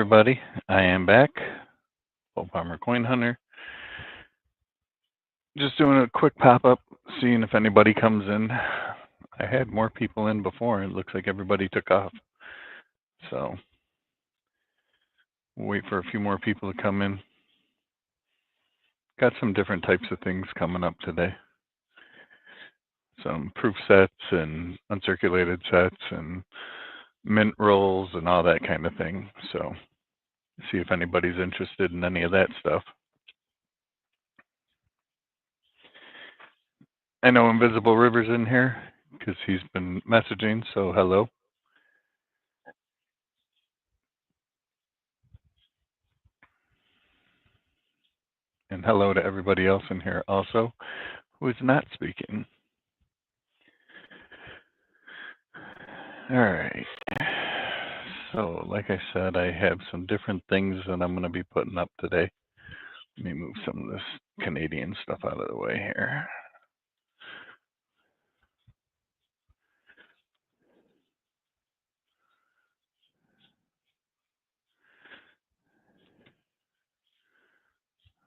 everybody. I am back. Beau Coin Hunter. Just doing a quick pop-up, seeing if anybody comes in. I had more people in before. It looks like everybody took off. So we'll wait for a few more people to come in. Got some different types of things coming up today. Some proof sets and uncirculated sets and mint rolls and all that kind of thing. So see if anybody's interested in any of that stuff. I know Invisible River's in here because he's been messaging, so hello. And hello to everybody else in here also who is not speaking. All right. So, like I said, I have some different things that I'm going to be putting up today. Let me move some of this Canadian stuff out of the way here.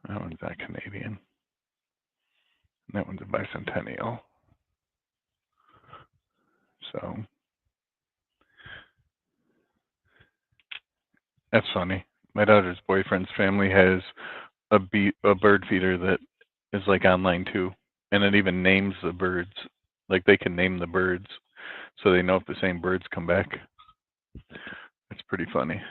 That one's not Canadian. That one's a bicentennial. So, that's funny. My daughter's boyfriend's family has a bird feeder that is like online too, and it even names the birds. Like they can name the birds, so they know if the same birds come back. It's pretty funny.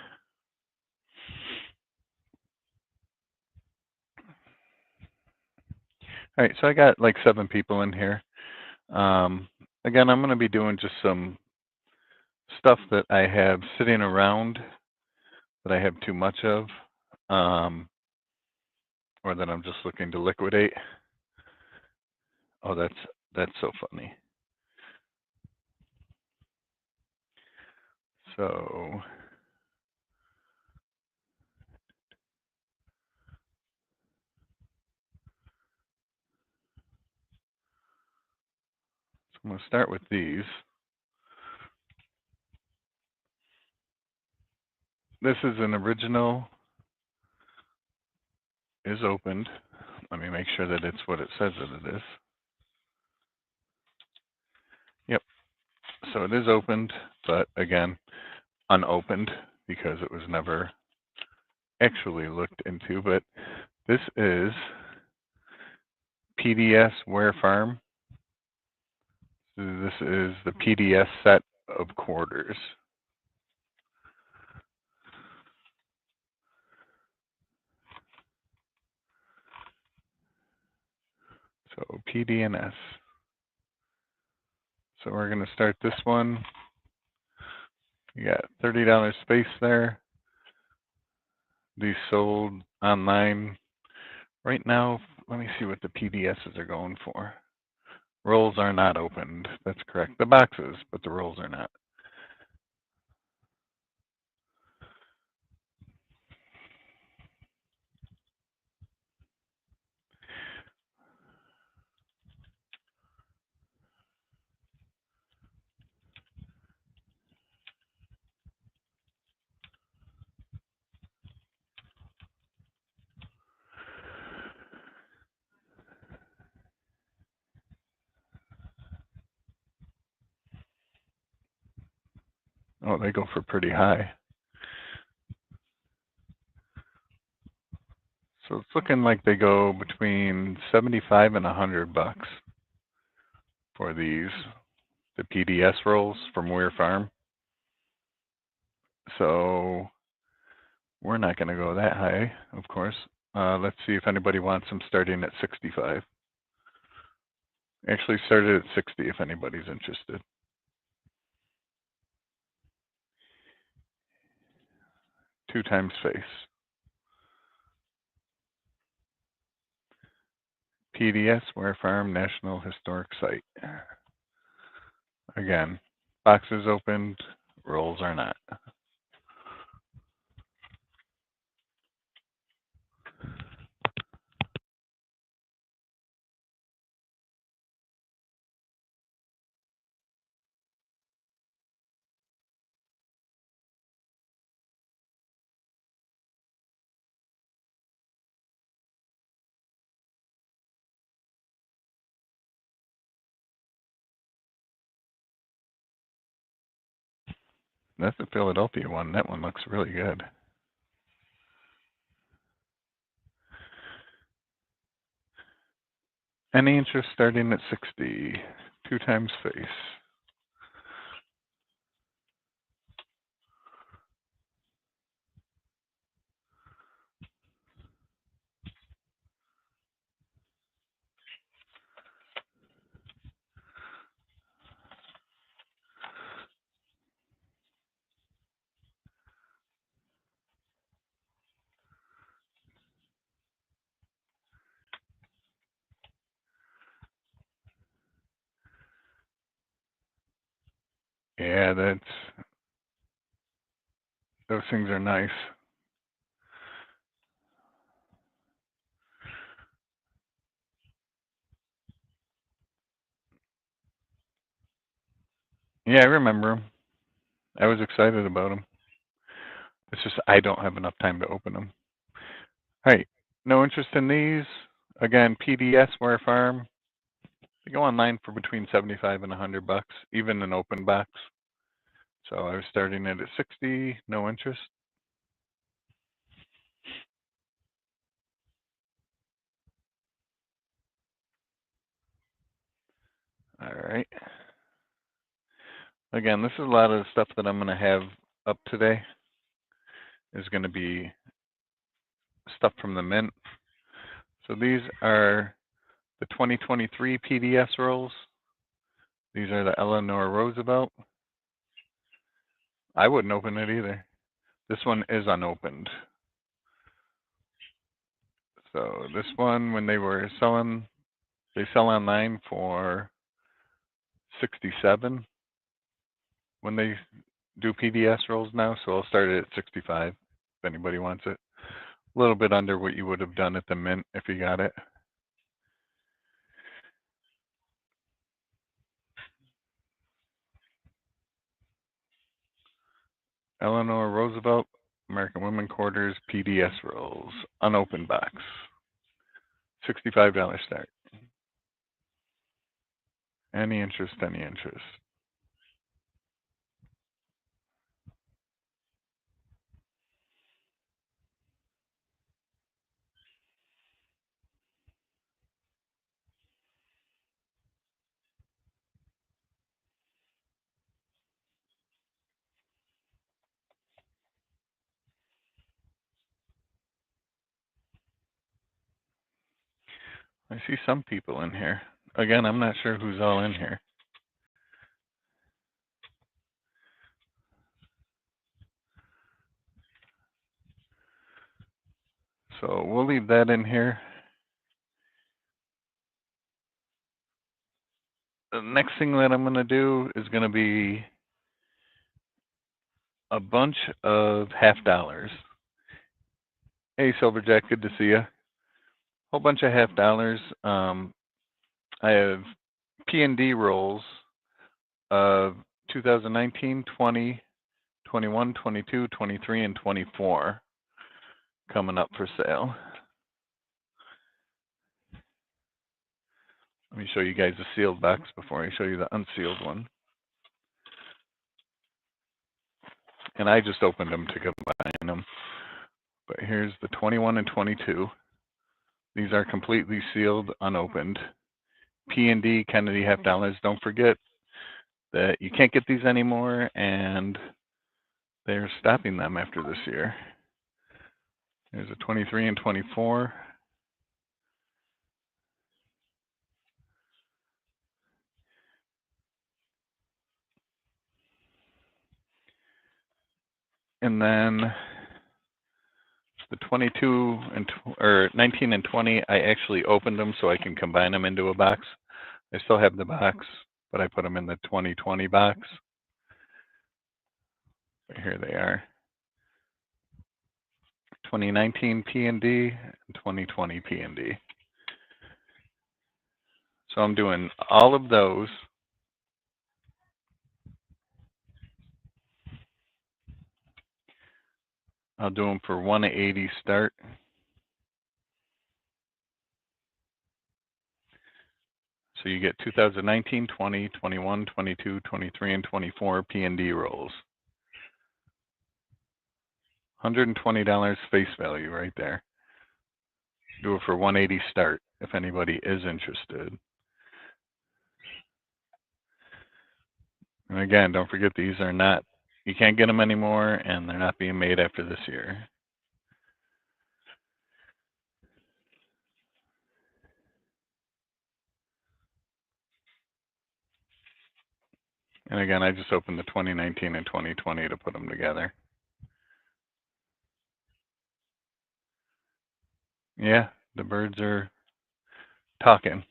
All right, so I got like 7 people in here. Again, I'm going to be doing just some stuff that I have sitting around that I have too much of, or that I'm just looking to liquidate. Oh, that's so funny. So I'm going to start with these. This is an original, is opened. Let me make sure that it's what it says that it is. Yep. So it is opened, but again, unopened because it was never actually looked into. But this is PDS Ware Farm. This is the PDS set of quarters. So PDNS. So we're going to start this one. You got $30 space there. These sold online right now. Let me see what the PDSs are going for. Rolls are not opened. That's correct. The boxes, but the rolls are not. Oh, they go for pretty high. So it's looking like they go between 75 and $100 for these, the PDS rolls from Weir Farm. So we're not going to go that high, of course. Let's see if anybody wants them starting at 65. Actually started at 60 if anybody's interested. Two times face. PDS Ware Farm National Historic Site. Again, boxes opened, rolls are not. That's the Philadelphia one. That one looks really good. Any interest starting at 60, 2 times face. Yeah, those things are nice. Yeah, I remember them. I was excited about them. It's just I don't have enough time to open them. All right, no interest in these. Again, PDS Ware Farm. They go online for between 75 and $100, even an open box. So I was starting it at 60, no interest. All right. Again, this is a lot of the stuff that I'm going to have up today is going to be stuff from the Mint. So these are the 2023 PDS rolls. These are the Eleanor Roosevelt. I wouldn't open it either. This one is unopened. So this one, when they were selling, they sell online for 67 when they do PDS rolls now. So I'll start it at 65 if anybody wants it. A little bit under what you would have done at the Mint if you got it. Eleanor Roosevelt, American Women Quarters, PDS rolls, unopened box. $65 start. Any interest, any interest. I see some people in here. Again, I'm not sure who's all in here. So we'll leave that in here. The next thing that I'm going to do is going to be a bunch of $half. Hey, Silverjack, good to see you. Whole bunch of $half. I have P&D rolls of 2019, 20, 21, 22, 23, and 24 coming up for sale. Let me show you guys the sealed box before I show you the unsealed one. And I just opened them to combine them. But here's the 21 and 22. These are completely sealed, unopened. P&D Kennedy $half. Don't forget that you can't get these anymore, and they're stopping them after this year. There's a 23 and 24. And then the 22 and or 19 and 20, I actually opened them so I can combine them into a box. I still have the box, but I put them in the 2020 box. But here they are. 2019 P&D and 2020 P&D. So I'm doing all of those. I'll do them for 180 start. So you get 2019, 20, 21, 22, 23, and 24 P&D rolls. $120 face value right there. Do it for 180 start if anybody is interested. And again, don't forget these are not, you can't get them anymore, and they're not being made after this year. And again, I just opened the 2019 and 2020 to put them together. Yeah, the birds are talking.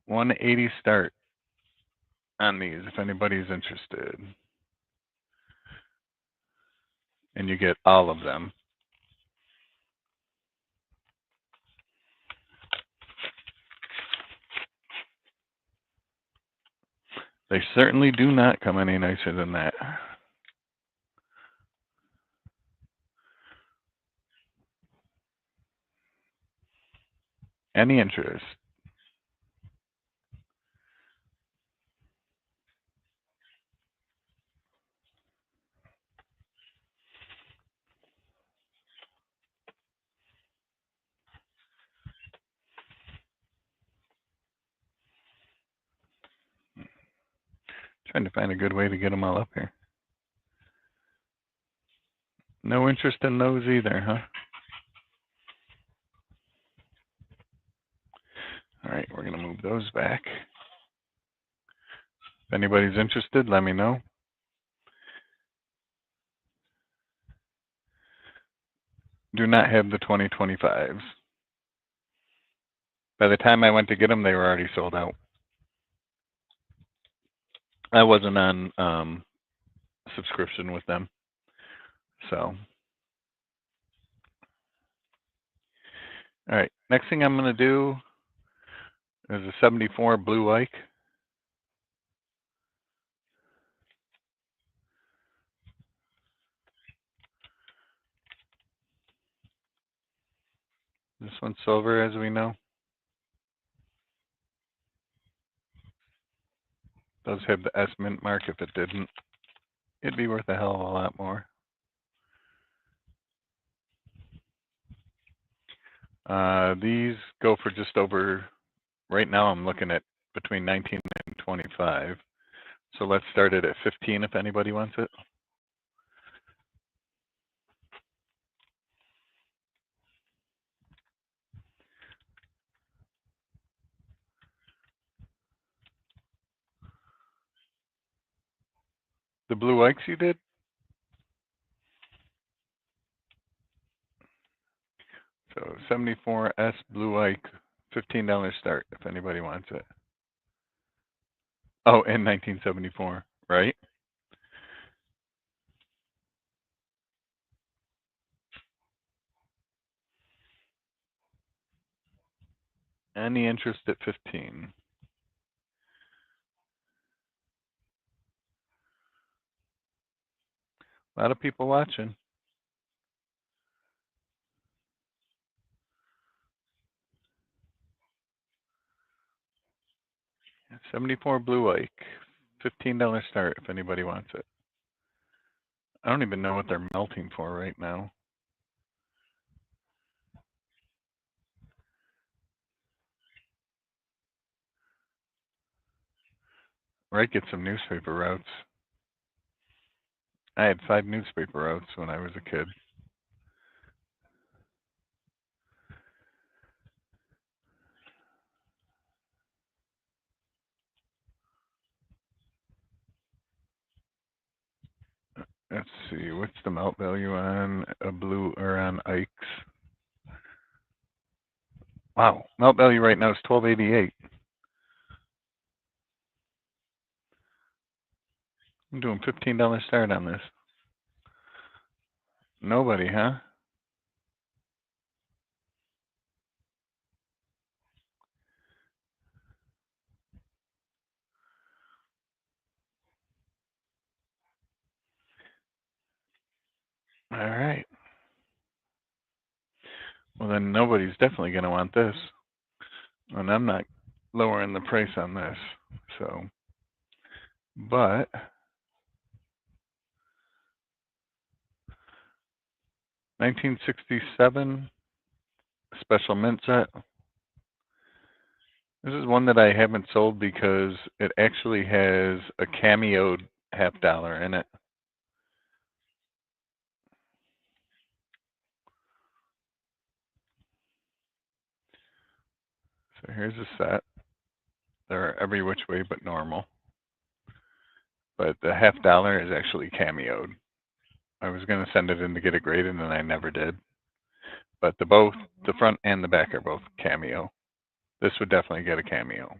$180 start on these if anybody's interested. And you get all of them. They certainly do not come any nicer than that. Any interest? Trying to find a good way to get them all up here. No interest in those either, huh? All right, we're going to move those back. If anybody's interested, let me know. Do not have the 2025s. By the time I went to get them, they were already sold out. I wasn't on subscription with them. So, all right, next thing I'm going to do is a 74 Blue Ike. This one's silver, as we know. Does have the S mint mark. If it didn't, it'd be worth a hell of a lot more. These go for just over, right now I'm looking at between 19 and 25. So let's start it at 15 if anybody wants it. The Blue Ikes you did? So 74S Blue Ike, $15 start if anybody wants it. Oh, in 1974, right? Any interest at 15? A lot of people watching. '74 Blue Ike, $15 start if anybody wants it. I don't even know what they're melting for right now. Right, get some newspaper routes. I had 5 newspaper routes when I was a kid. Let's see, what's the melt value on a blue or on Ike's? Wow, melt value right now is 1288. I'm doing $15 start on this. Nobody, huh? All right. Well, then nobody's definitely going to want this. And I'm not lowering the price on this. So, but $1967 special mint set. This is one that I haven't sold because it actually has a cameoed $50 in it. So here's a set. They're every which way but normal. But the $50 is actually cameoed. I was going to send it in to get it graded, and I never did. But the front and the back are both cameo. This would definitely get a cameo.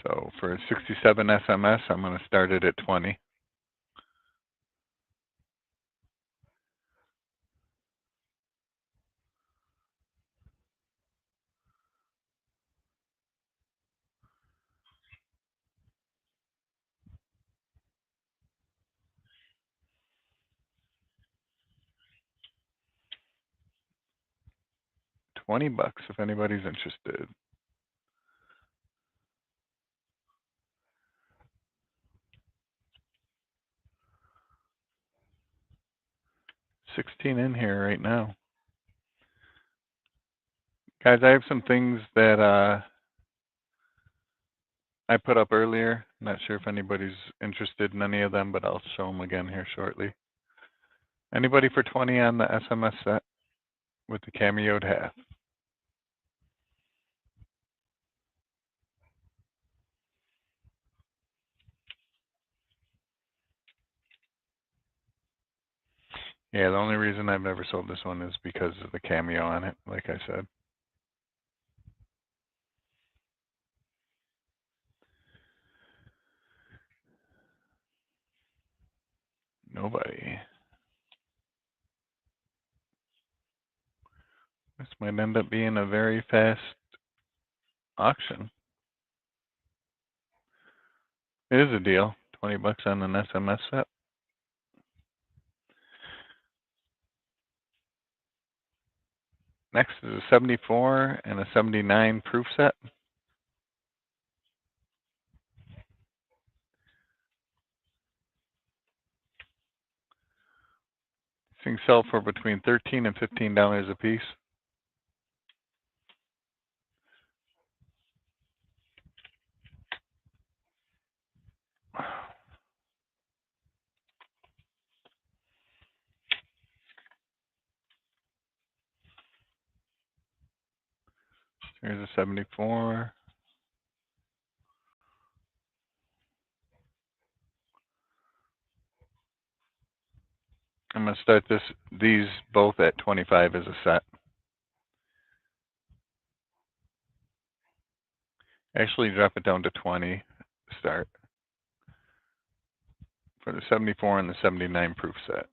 So for 67 SMS, I'm going to start it at 20. $20 if anybody's interested. $16 in here right now. Guys, I have some things that I put up earlier. Not sure if anybody's interested in any of them, but I'll show them again here shortly. Anybody for 20 on the SMS set with the cameoed half? Yeah, the only reason I've never sold this one is because of the cameo on it, like I said. Nobody. This might end up being a very fast auction. It is a deal. $20 on an SMS set. Next is a 74 and a 79 proof set. These things sell for between $13 and $15 a piece. Here's a 74. I'm going to start these both at 25 as a set. Actually, drop it down to 20 to start for the 74 and the 79 proof set.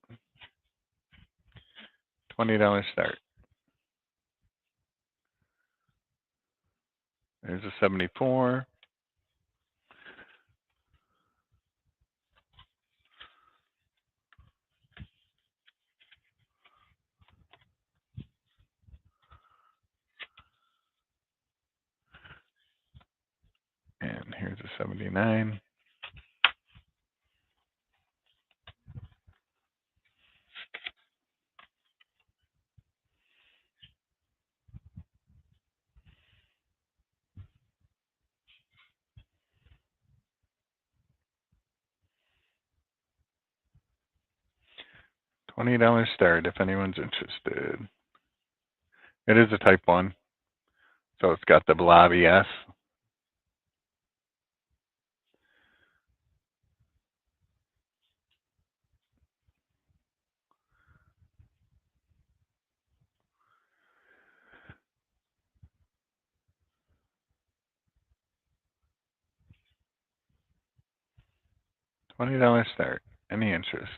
$20 start. There's a 74. And here's a 79. $20 start if anyone's interested. It is a type 1, so it's got the blobby S. $20 start. Any interest?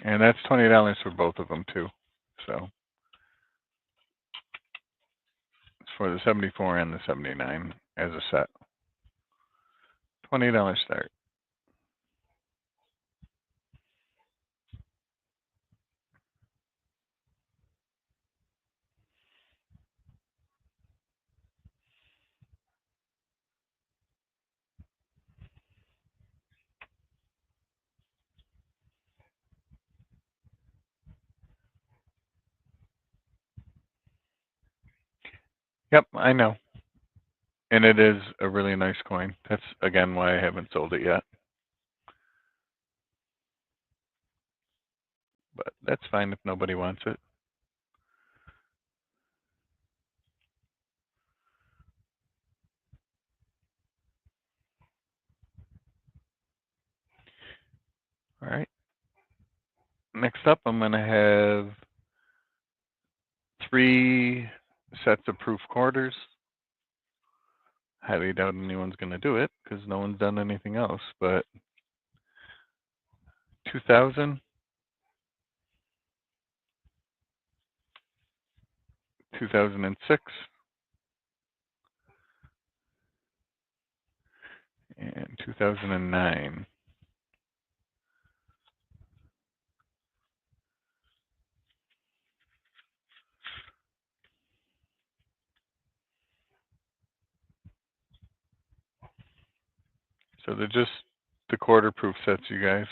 And that's $20 for both of them too. So it's for the 74 and the 79 as a set. $20 start. Yep, I know. And it is a really nice coin. That's, again, why I haven't sold it yet. But that's fine if nobody wants it. All right. Next up, I'm going to have 3 sets of proof quarters. Highly doubt anyone's going to do it because no one's done anything else. But 2000, 2006, and 2009. So they're just the quarter proof sets, you guys.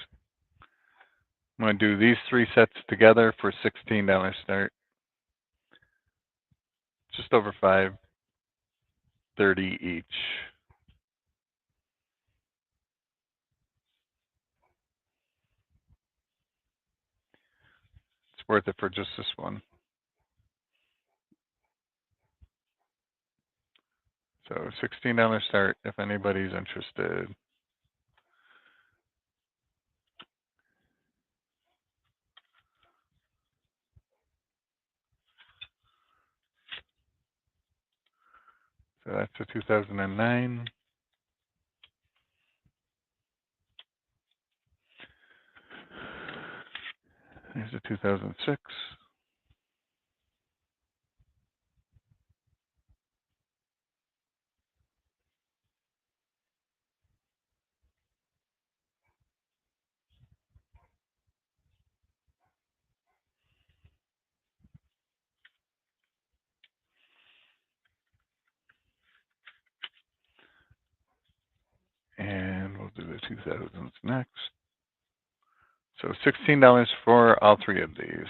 I'm going to do these 3 sets together for $16 start. Just over $5.30 each. It's worth it for just this one. So $16 start if anybody's interested. So that's a 2009. There's a 2006. And we'll do the 2000s next. So $16 for all 3 of these.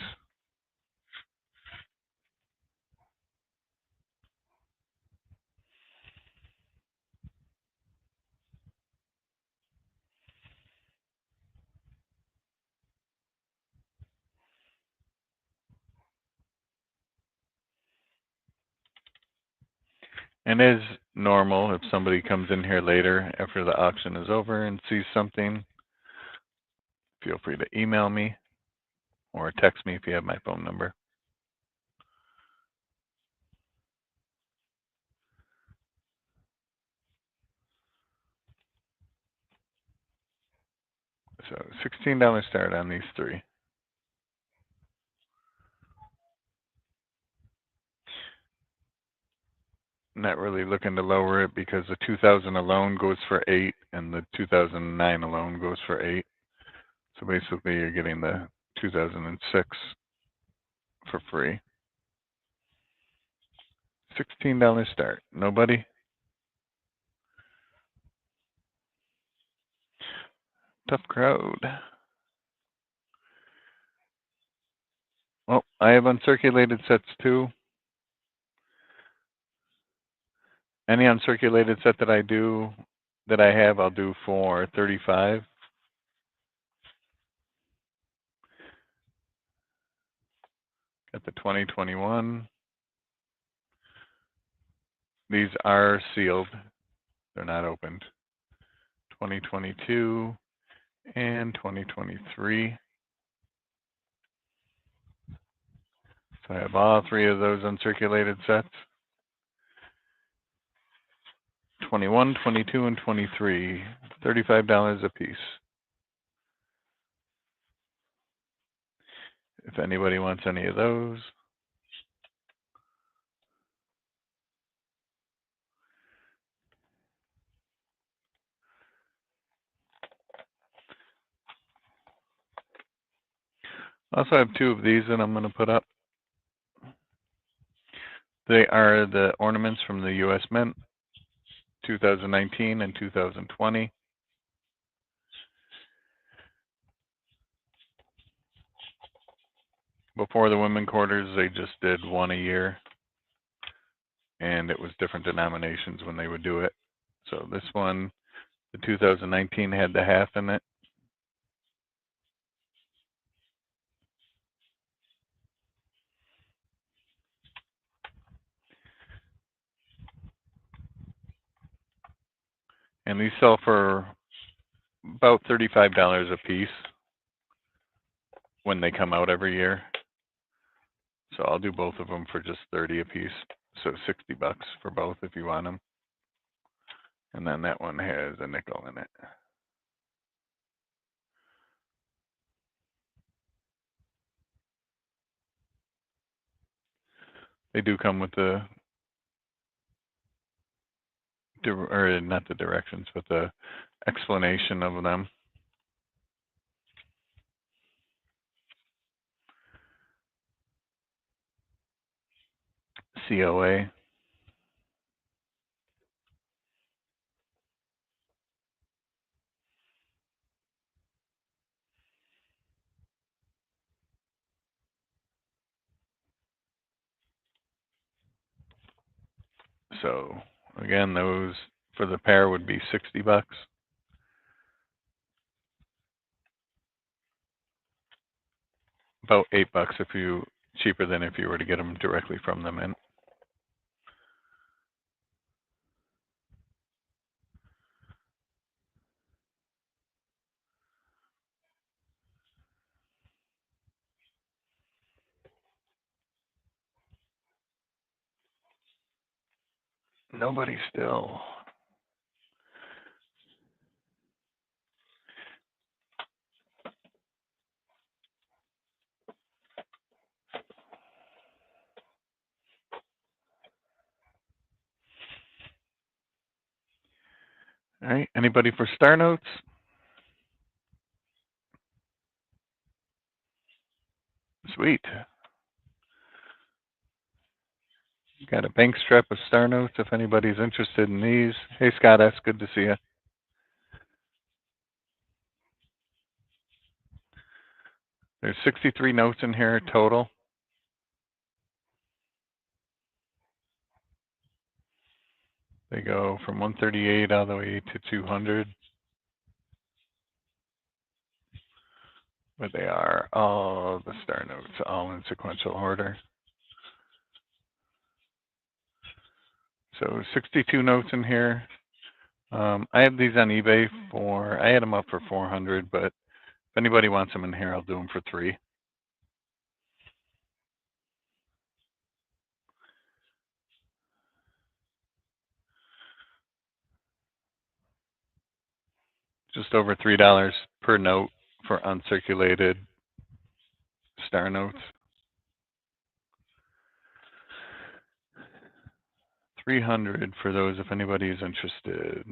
And as normal, if somebody comes in here later after the auction is over and sees something, feel free to email me or text me if you have my phone number. So $16 start on these 3. Not really looking to lower it because the 2000 alone goes for 8 and the 2009 alone goes for 8. So basically you're getting the 2006 for free. $16 start. Nobody? Tough crowd. Well, I have uncirculated sets too. Any uncirculated set that I have, I'll do for 35. Got the 2021. These are sealed. They're not opened. 2022 and 2023. So I have all 3 of those uncirculated sets. 21, 22, and 23. $35 a piece. if anybody wants any of those. I also have two of these that I'm going to put up. They are the ornaments from the U.S. Mint, 2019 and 2020. Before the women quarters, they just did one a year, and it was different denominations when they would do it. So this one, the 2019, had the half in it. And these sell for about $35 a piece when they come out every year. So I'll do both of them for just 30 a piece. So 60 bucks for both if you want them. And then that one has a nickel in it. They do come with the, or not the directions, but the explanation of them. COA. So again, those for the pair would be 60 bucks. About 8 bucks if you, cheaper than if you were to get them directly from the mint. Nobody still. All right, anybody for star notes? Sweet. Got a bank strap of star notes if anybody's interested in these. Hey Scott, that's good to see you. There's 63 notes in here total. They go from 138 all the way to 200. But they are all the star notes, all in sequential order. So 62 notes in here. I have these on eBay for, I had them up for 400, but if anybody wants them in here, I'll do them for 3. Just over $3 per note for uncirculated star notes. 300 for those if anybody is interested.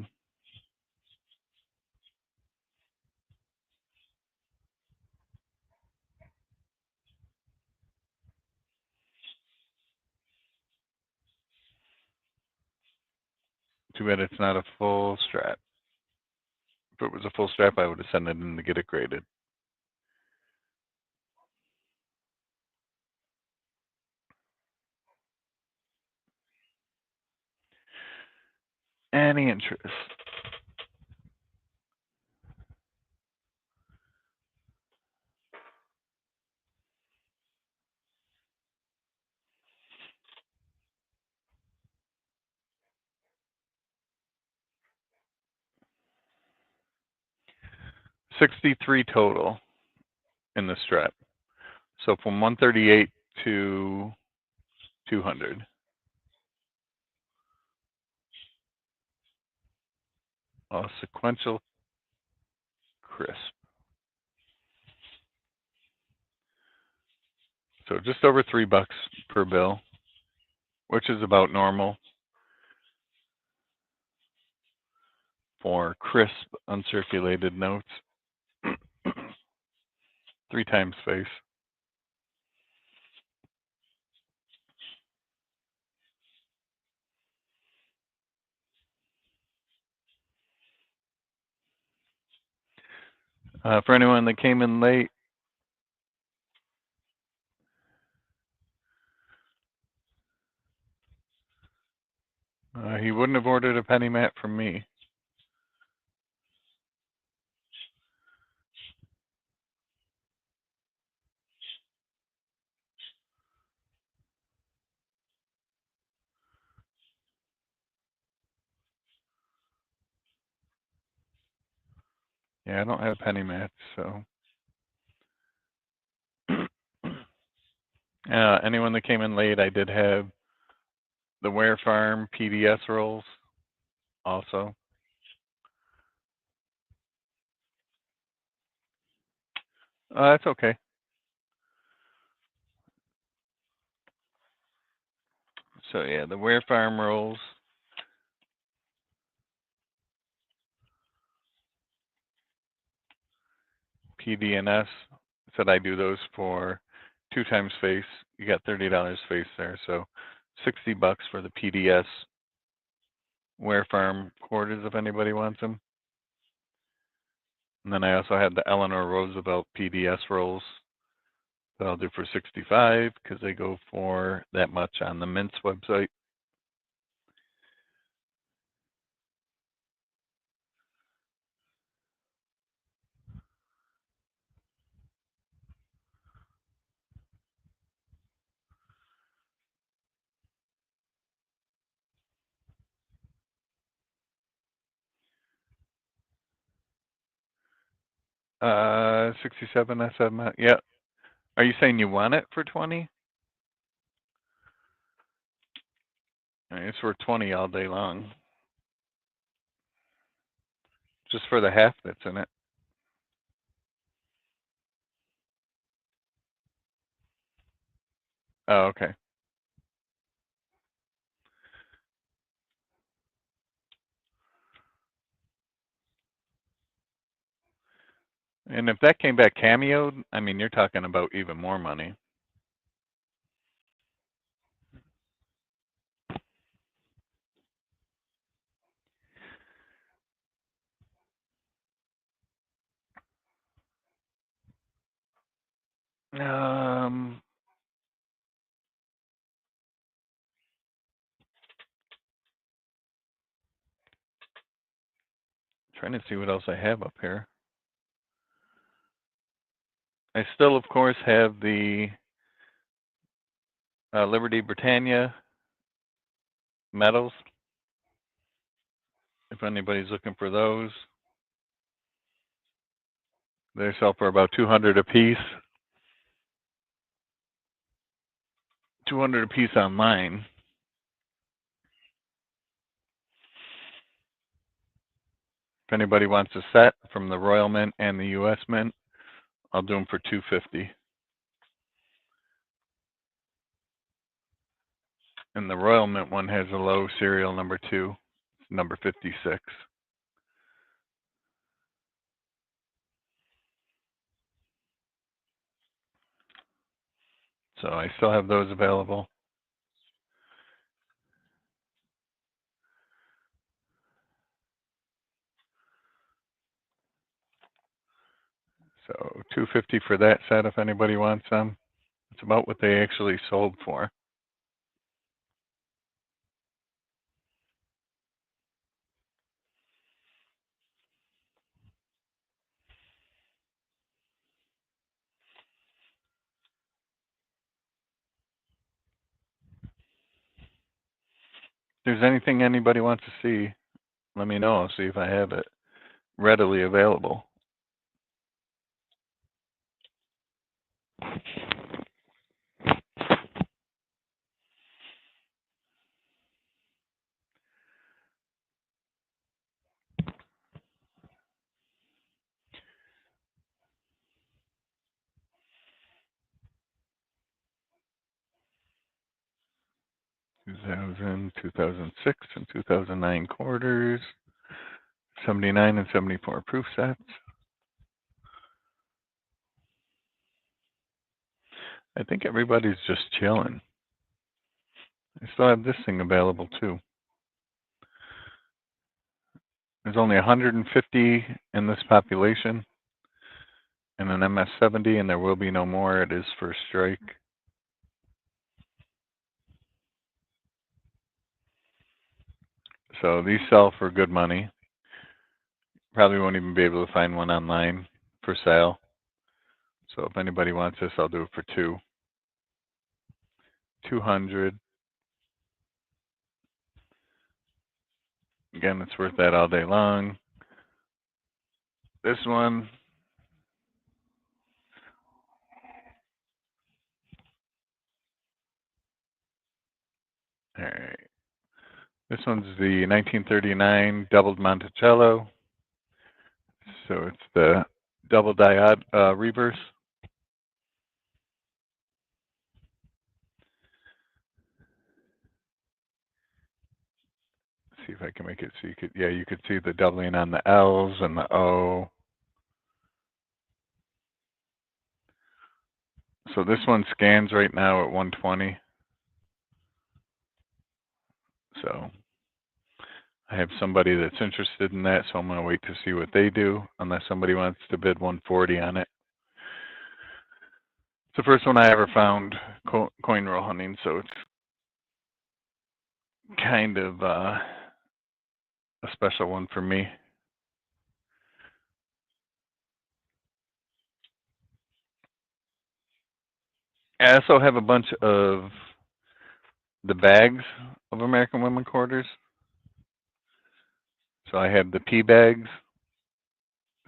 Too bad it's not a full strap. If it was a full strap, I would have sent it in to get it graded. Any interest? $63 total in the strap. So from 138 to 200. Sequential crisp. So just over $3 per bill, which is about normal for crisp, uncirculated notes. 3 times face. For anyone that came in late, he wouldn't have ordered a penny mat from me. Yeah, I don't have penny mats, so. Anyone that came in late, I did have the Ware Farm PDS rolls also. That's okay. So yeah, the Ware Farm rolls. PDNS said I do those for 2 times face. You got $30 face there, so $60 for the PDS Ware Farm quarters if anybody wants them. And then I also had the Eleanor Roosevelt PDS rolls that I'll do for $65 because they go for that much on the Mint's website. Uh, 67 SM. Yeah. Are you saying you want it for 20? It's for 20 all day long. Just for the half that's in it. Oh, okay. And if that came back cameoed, I mean, you're talking about even more money. Um, Trying to see what else I have up here. I still, of course, have the Liberty Britannia medals. If anybody's looking for those, they sell for about 200 a piece. 200 a piece online. If anybody wants a set from the Royal Mint and the U.S. Mint, I'll do them for $250. And the Royal Mint one has a low serial number 2, number 56. So I still have those available. So $250 for that set if anybody wants them. It's about what they actually sold for. If there's anything anybody wants to see, let me know. I'll see if I have it readily available. 2000, 2006, and 2009 quarters, 79 and 74 proof sets. I think everybody's just chilling. I still have this thing available too. There's only 150 in this population and an MS-70, and there will be no more. It is first strike. So these sell for good money. Probably won't even be able to find one online for sale. So if anybody wants this, I'll do it for 200. Again, it's worth that all day long. This one, all right. This one's the 1939 doubled Monticello. So it's the double diode reverse. See if I can make it so you could see the doubling on the L's and the O. So this one scans right now at 120. So I have somebody that's interested in that, so I'm going to wait to see what they do, unless somebody wants to bid 140 on it. It's the first one I ever found coin roll hunting, so it's kind of a special one for me. I also have a bunch of the bags of American Women Quarters. So I have the P bags.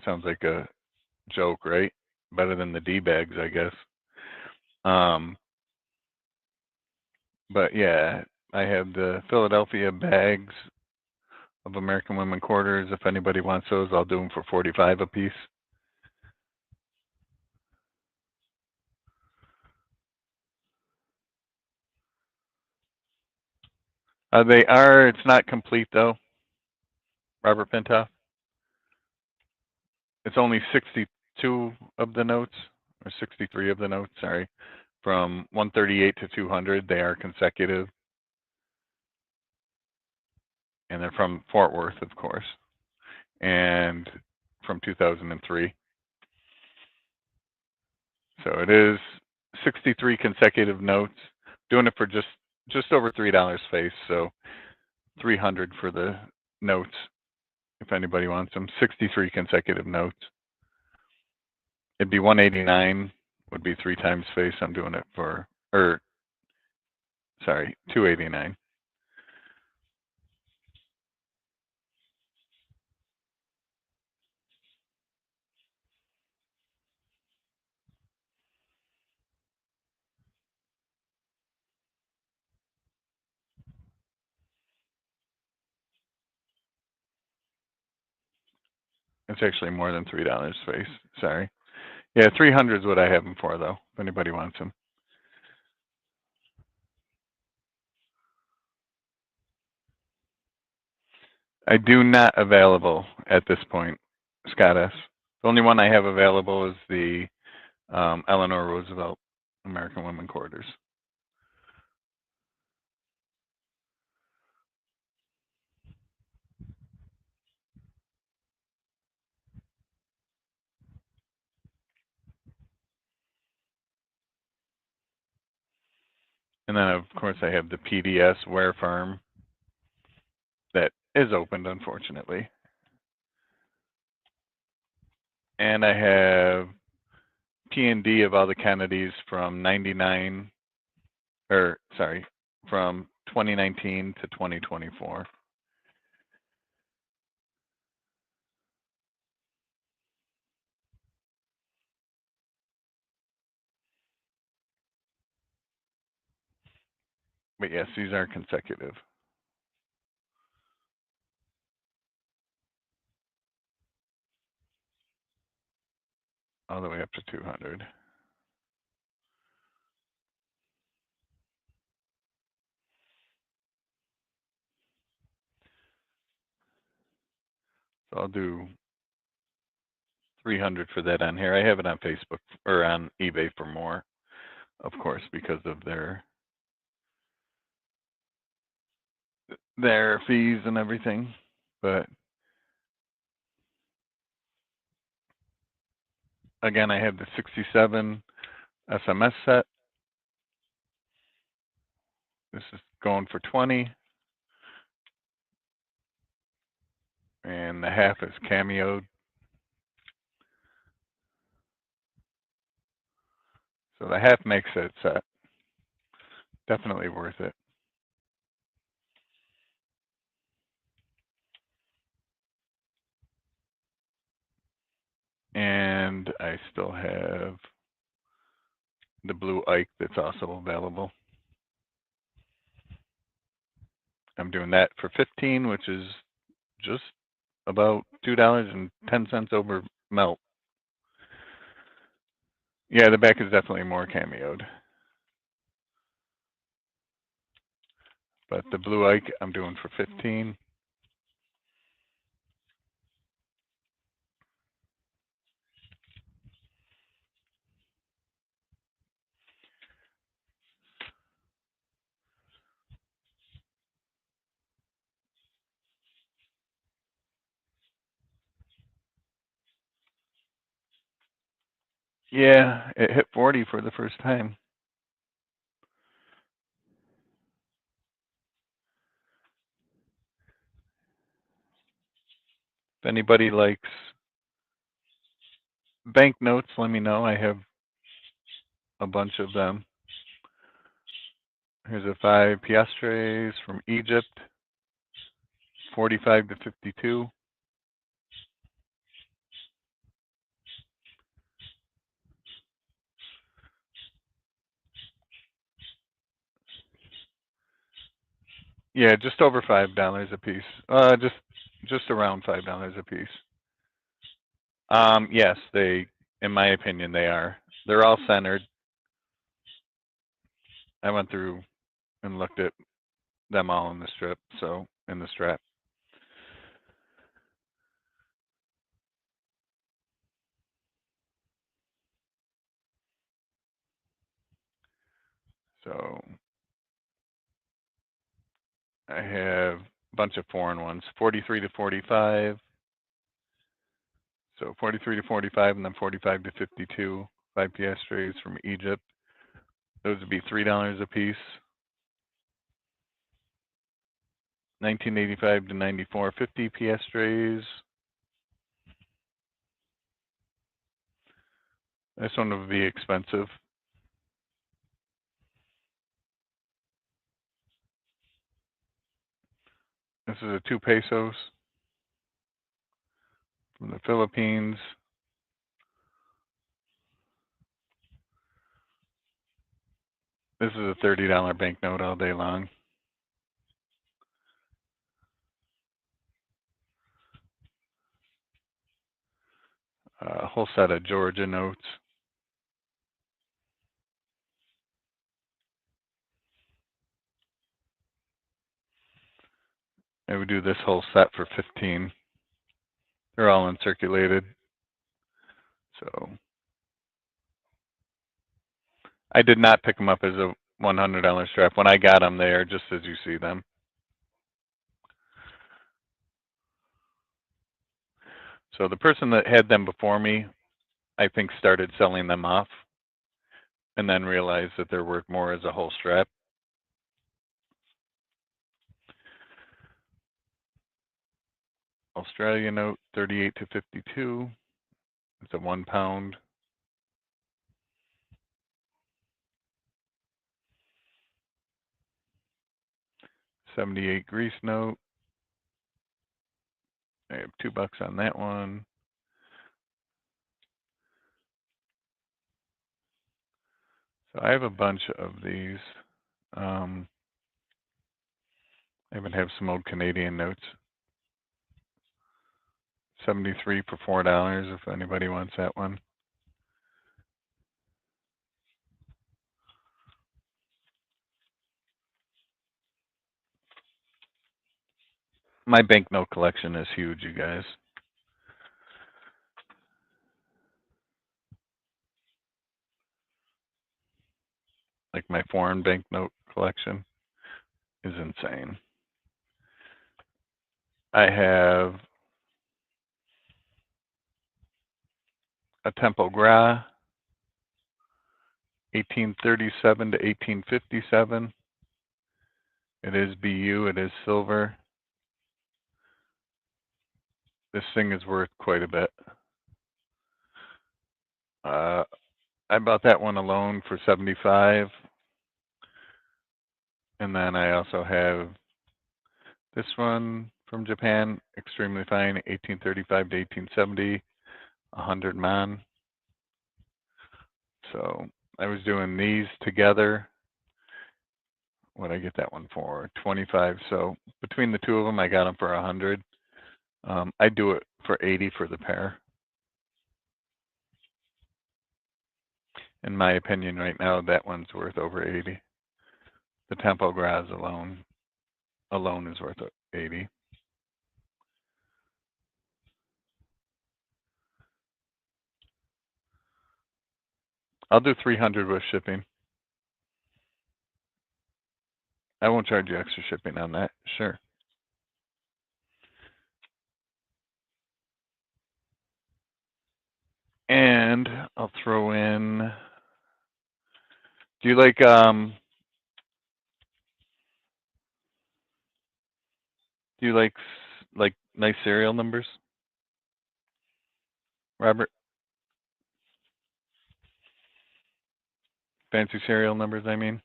Sounds like a joke, right? Better than the D bags, I guess. But yeah, I have the Philadelphia bags of American Women Quarters. If anybody wants those, I'll do them for 45 a piece. It's not complete though, Robert Pintoff. It's only 62 of the notes, or 63 of the notes, sorry. From 138 to 200, they are consecutive. And they're from Fort Worth, of course, and from 2003. So it is 63 consecutive notes, doing it for just over $3 face, so 300 for the notes, if anybody wants them. 63 consecutive notes. It'd be 189, would be 3 times face. I'm doing it for, or sorry, 289. It's actually more than $3 face. Sorry. Yeah, 300 is what I have them for, though, if anybody wants them. I do not available at this point, Scott S. The only one I have available is the Eleanor Roosevelt American Women Quarters. And then, of course, I have the PDS Ware Farm that is opened, unfortunately. And I have P&D of all the Kennedys from 99, or sorry, from 2019 to 2024. But yes, these are consecutive. All the way up to 200. So I'll do 300 for that on here. I have it on Facebook or on eBay for more, of course, because of their fees and everything. But again, I have the 67 SMS set. This is going for 20. And the half is cameoed. So the half makes it set. Definitely worth it. And I still have the blue Ike that's also available. I'm doing that for 15, which is just about $2.10 over melt. Yeah, the back is definitely more cameoed. But the blue Ike I'm doing for 15. Yeah, it hit 40 for the first time. If anybody likes banknotes, let me know. I have a bunch of them. Here's a 5 piastres from Egypt, 45 to 52. Yeah, just over $5 a piece. Just around $5 a piece. Yes, in my opinion, they are. They're all centered. I went through and looked at them all in the strip, so in the strap. So I have a bunch of foreign ones, 43 to 45. So 43 to 45, and then 45 to 52, 5 piastres from Egypt. Those would be $3 a piece. 1985 to 94, 50 piastres. This one would be expensive. This is a 2 pesos from the Philippines. This is a $30 banknote all day long. A whole set of Georgia notes. I would do this whole set for 15. They're all uncirculated. So I did not pick them up as a $100 strap. When I got them, they are just as you see them. So the person that had them before me, I think, started selling them off and then realized that they're worth more as a whole strap. Australia note, 38 to 52. It's a 1 pound. $78 Greece note. I have $2 on that one. So I have a bunch of these. I even have some old Canadian notes. 73 for $4 if anybody wants that one. My banknote collection is huge, you guys. like my foreign banknote collection is insane. I have a Temple Gras, 1837 to 1857. It is BU, it is silver. This thing is worth quite a bit. I bought that one alone for $75. And then I also have this one from Japan, extremely fine, 1835 to 1870, 100 man. So I was doing these together. What did I get that one for? 25. So between the two of them, I got them for 100. I do it for 80 for the pair. In my opinion, right now, that one's worth over 80. The Temple Gras alone is worth 80. I'll do 300 with shipping. I won't charge you extra shipping on that. Sure. And I'll throw in. Do you like nice serial numbers, Robert? Fancy serial numbers, I mean.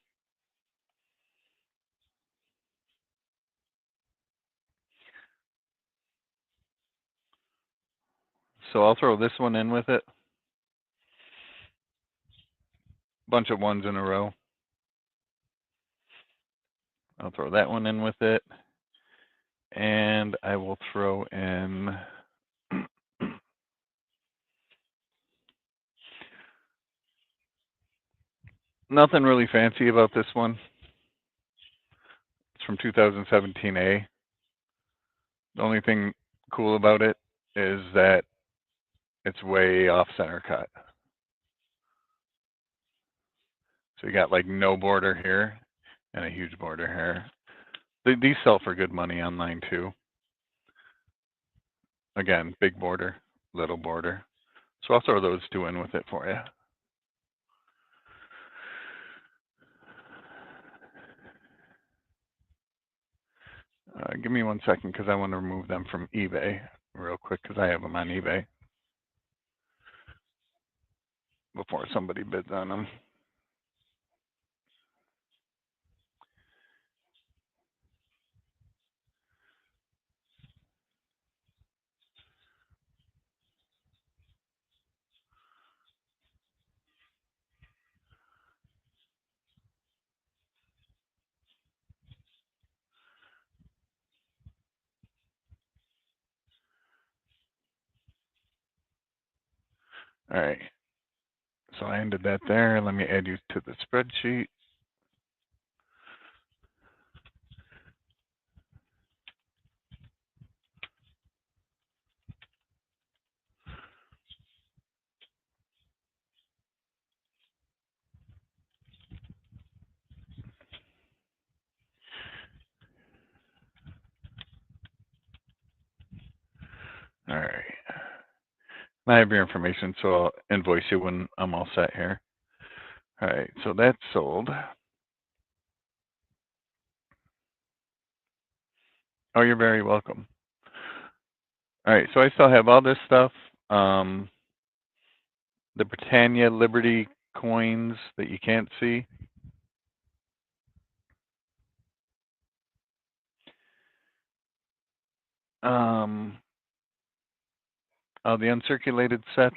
So I'll throw this one in with it. Bunch of ones in a row. I'll throw that one in with it. And I will throw in nothing really fancy about this one. It's from 2017A. The only thing cool about it is that it's way off center cut. So you got like no border here and a huge border here. These sell for good money online too. Again, big border, little border. So I'll throw those two in with it for you. Give me 1 second because I want to remove them from eBay real quick because I have them on eBay before somebody bids on them. All right. So I ended that there. Let me add you to the spreadsheet. All right. I have your information, so I'll invoice you when I'm all set here. All right, so that's sold. Oh, you're very welcome. All right, so I still have all this stuff. The Britannia Liberty coins that you can't see. The uncirculated sets.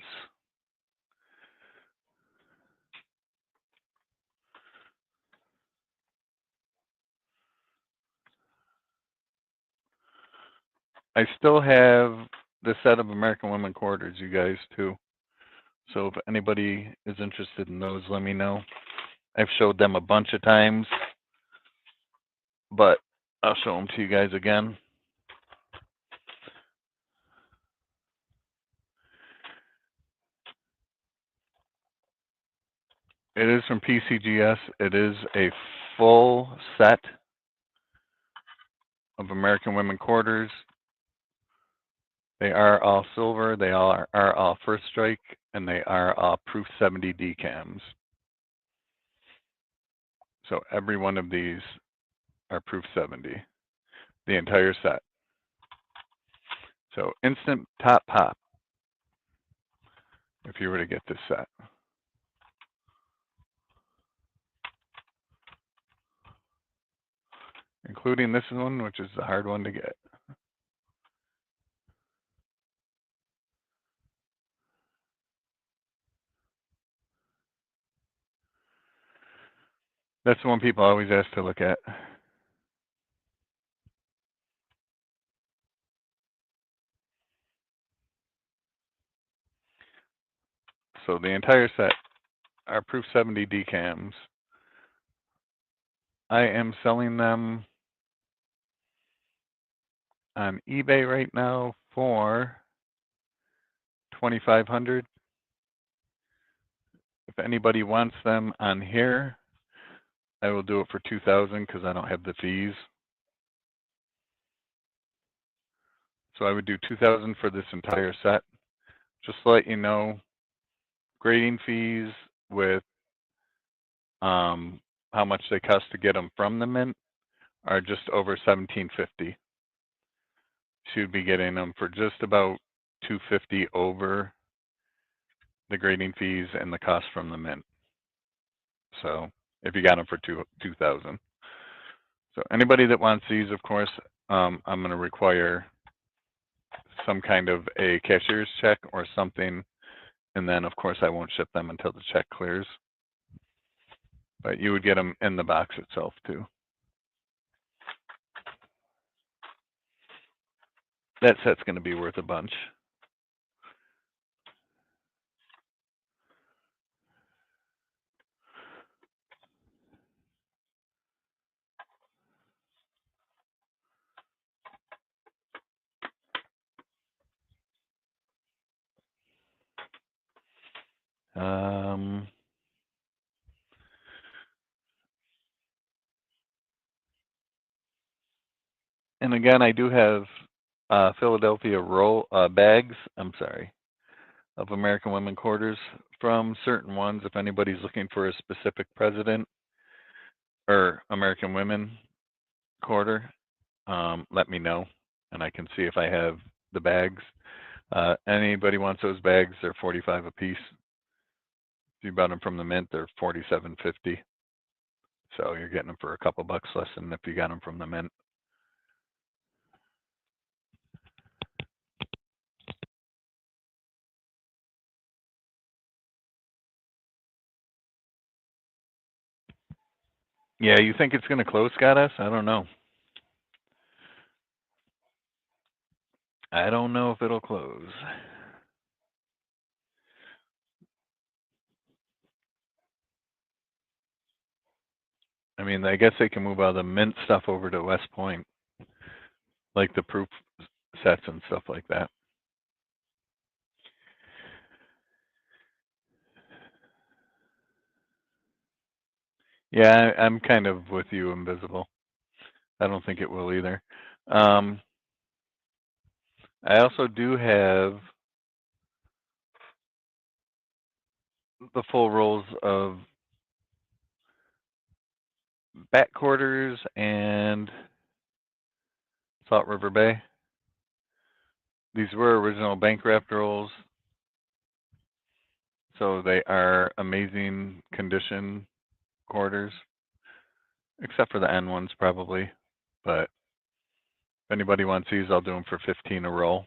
I still have the set of American Women quarters, you guys, too. So if anybody is interested in those, let me know. I've showed them a bunch of times, but I'll show them to you guys again. It is from PCGS. It is a full set of American Women quarters. They are all silver. They are all first strike, and they are all proof 70 decams. So every one of these are proof 70, the entire set. So instant top pop if you were to get this set. Including this one, which is the hard one to get. That's the one people always ask to look at. So the entire set are proof 70 decams. I am selling them on eBay right now for $2,500. If anybody wants them on here, I will do it for $2,000 because I don't have the fees. So I would do $2,000 for this entire set. Just to let you know, grading fees with how much they cost to get them from the mint are just over $1,750. So you'd be getting them for just about $250 over the grading fees and the cost from the mint. So if you got them for $2,000. So anybody that wants these, of course, I'm going to require some kind of a cashier's check or something, and then of course I won't ship them until the check clears. But you would get them in the box itself too. That set's going to be worth a bunch. And again, I do have Philadelphia bags, of American Women quarters from certain ones. If anybody's looking for a specific president or American Women quarter, let me know, and I can see if I have the bags. Anybody wants those bags, they're $45 a piece. If you bought them from the mint, they're $47.50. So you're getting them for a couple bucks less than if you got them from the mint. Yeah, you think it's going to close, Scott S? I don't know. I don't know if it'll close. I mean, I guess they can move all the mint stuff over to West Point, like the proof sets and stuff like that. Yeah, I'm kind of with you, Invisible. I don't think it will either. I also do have the full rolls of back quarters and Salt River Bay. These were original bank wrapped rolls, so they are amazing condition quarters, except for the end ones probably. But if anybody wants these, I'll do them for $15 a roll.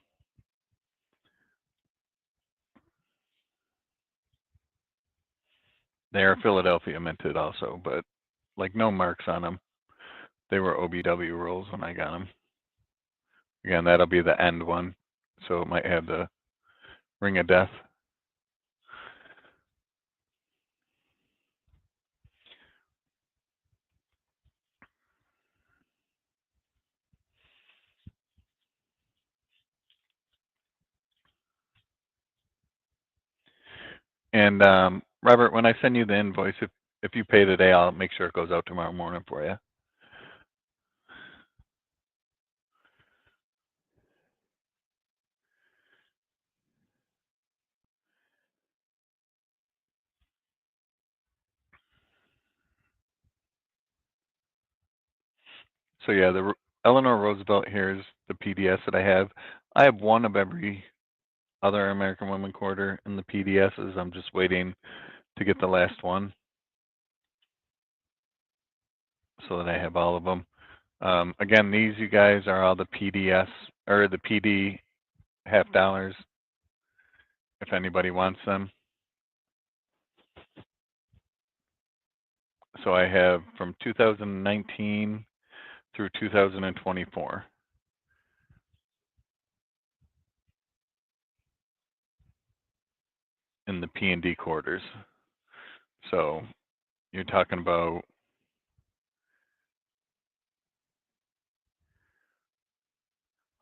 They are Philadelphia minted also, but like no marks on them. They were OBW rolls when I got them. Again, that'll be the end one, so it might have the ring of death. And Robert, when I send you the invoice, if you pay today, I'll make sure it goes out tomorrow morning for you. So yeah, the Eleanor Roosevelt here is the PDS that I have. I have one of every other American Women Quarter in the PDSs. I'm just waiting to get the last one so that I have all of them. Again, these you guys are all the PDS or the PD $50 if anybody wants them. So I have from 2019 through 2024 in the P&D quarters. So you're talking about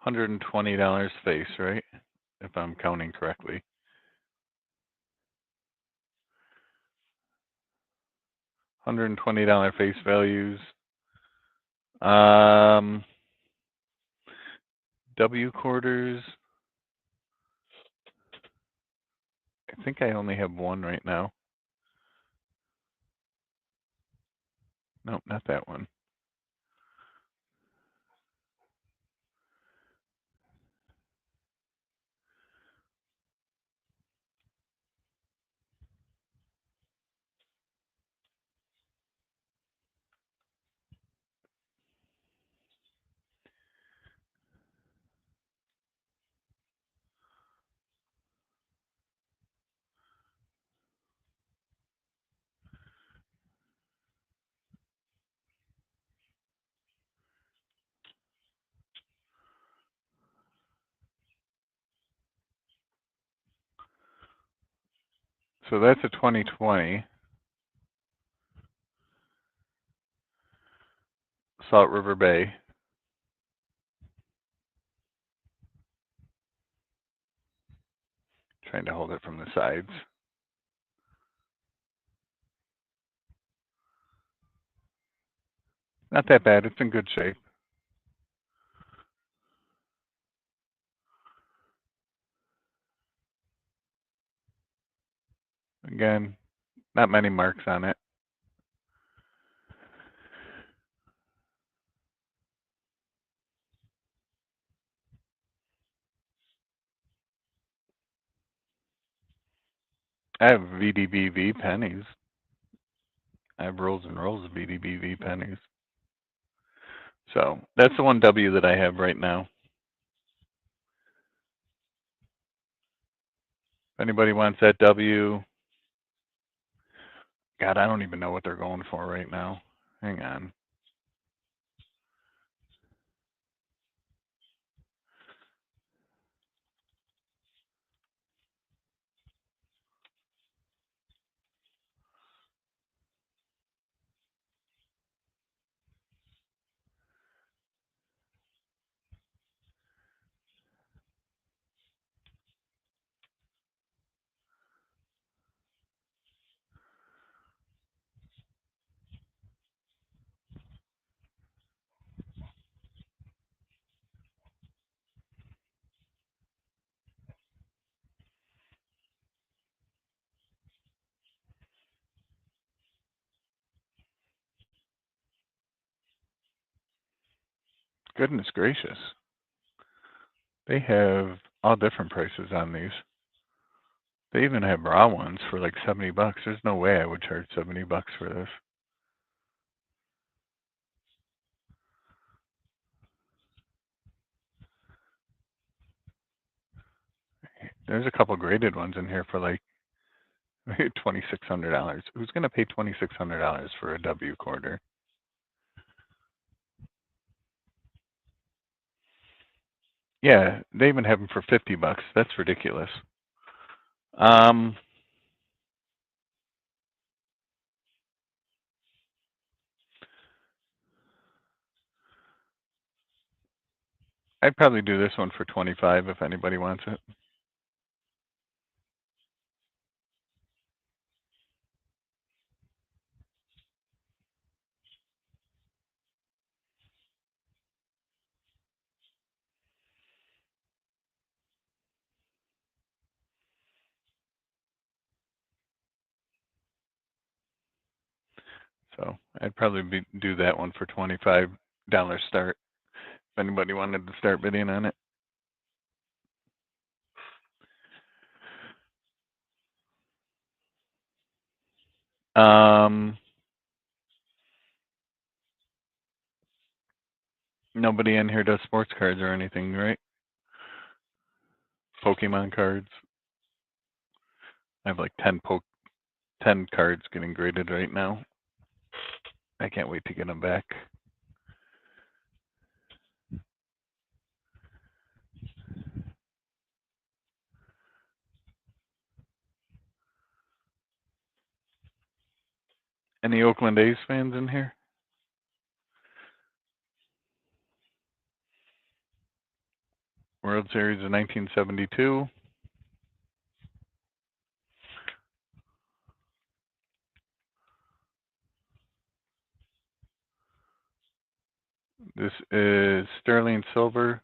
$120 face, right? If I'm counting correctly. $120 face values. W quarters. I think I only have one right now. Nope, not that one. So that's a 2020 Salt River Bay. Trying to hold it from the sides. Not that bad. It's in good shape. Again, not many marks on it. I have VDBV pennies. I have rolls and rolls of VDBV pennies. So that's the one W that I have right now. If anybody wants that W, God, I don't even know what they're going for right now. Hang on. Goodness gracious. They have all different prices on these. They even have raw ones for like 70 bucks. There's no way I would charge 70 bucks for this. There's a couple graded ones in here for like $2,600. Who's going to pay $2,600 for a W quarter? Yeah, they even have them for 50 bucks. That's ridiculous. I'd probably do this one for 25 if anybody wants it. So I'd probably do that one for $25 start if anybody wanted to start bidding on it. Nobody in here does sports cards or anything, right? Pokemon cards. I have like 10 cards getting graded right now. I can't wait to get them back. Any Oakland A's fans in here? World Series of 1972. This is sterling silver.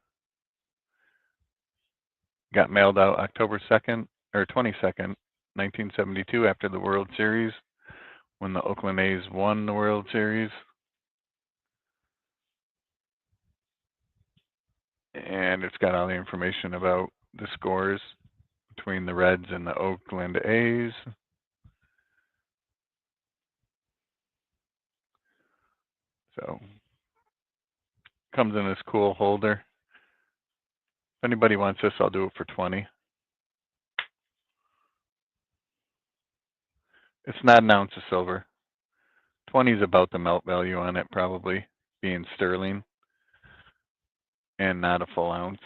Got mailed out October 2nd or 22nd, 1972, after the World Series, when the Oakland A's won the World Series. And it's got all the information about the scores between the Reds and the Oakland A's. So comes in this cool holder. If anybody wants this, I'll do it for 20. It's not an ounce of silver. 20 is about the melt value on it, probably being sterling and not a full ounce.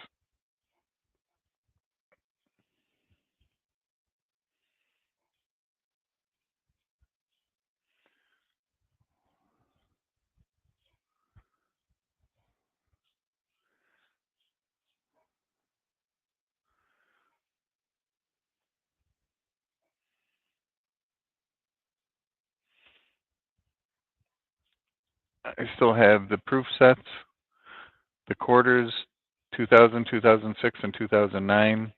I still have the proof sets, the quarters, 2000, 2006, and 2009.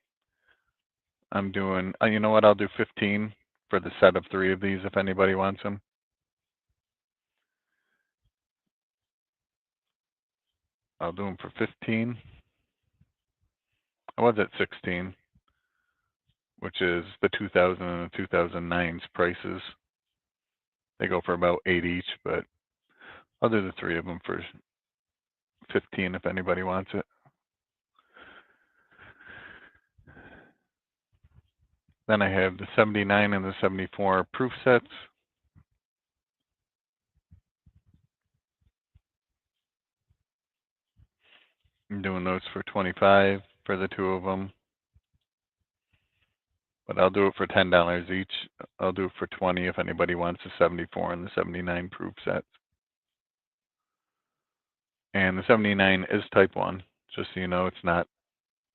I'm doing, you know what, I'll do 15 for the set of 3 of these if anybody wants them. I'll do them for 15. I was at 16, which is the 2000 and the 2009's prices. They go for about 8 each, but I'll do the 3 of them for 15 if anybody wants it. Then I have the 79 and the 74 proof sets. I'm doing those for 25 for the 2 of them. But I'll do it for $10 each. I'll do it for 20 if anybody wants the 74 and the 79 proof sets. And the 79 is type 1, just so you know, it's not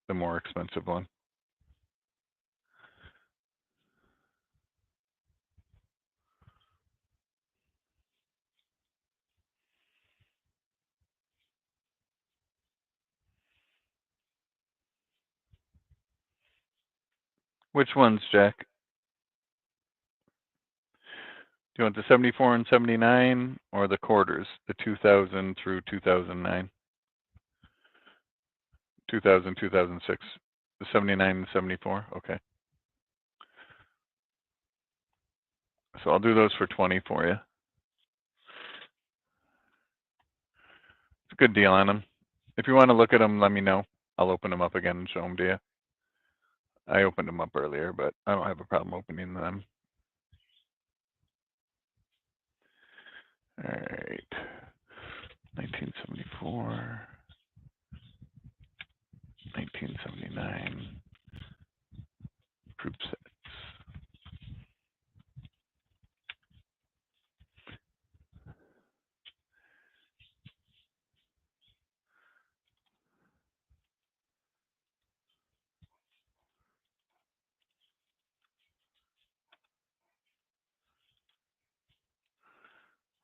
the more expensive one. Which ones, Jack? Do you want the 74 and 79 or the quarters, the 2000 through 2009? 2000, 2006, the 79 and 74? Okay. So I'll do those for 20 for you. It's a good deal on them. If you want to look at them, let me know. I'll open them up again and show them to you. I opened them up earlier, but I don't have a problem opening them. All right. 1974, 1979, group sets.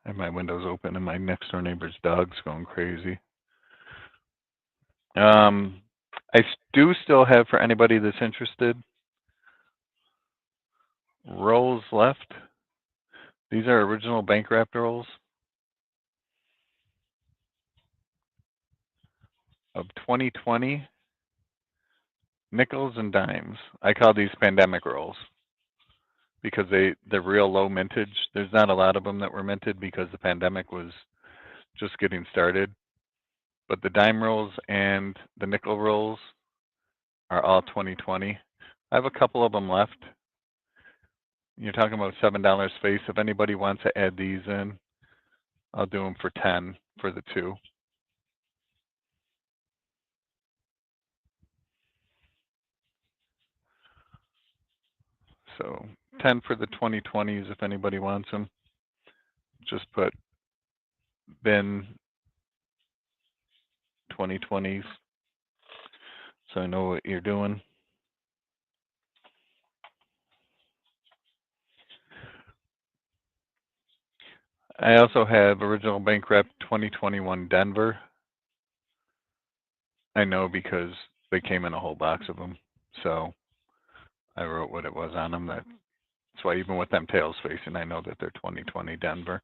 I have my windows open and my next door neighbor's dog's going crazy. I do still have, for anybody that's interested, rolls left. These are original bank wrapped rolls of 2020 nickels and dimes. I call these pandemic rolls because they're real low mintage. There's not a lot of them that were minted because the pandemic was just getting started. But the dime rolls and the nickel rolls are all 2020. I have a couple of them left. You're talking about $7 face. If anybody wants to add these in, I'll do them for 10 for the two. So 10 for the 2020s if anybody wants them. Just put bin 2020s so I know what you're doing. I also have original bank rep 2021 Denver. I know because they came in a whole box of them. So I wrote what it was on them. That's why even with them tails facing, I know that they're 2020 Denver.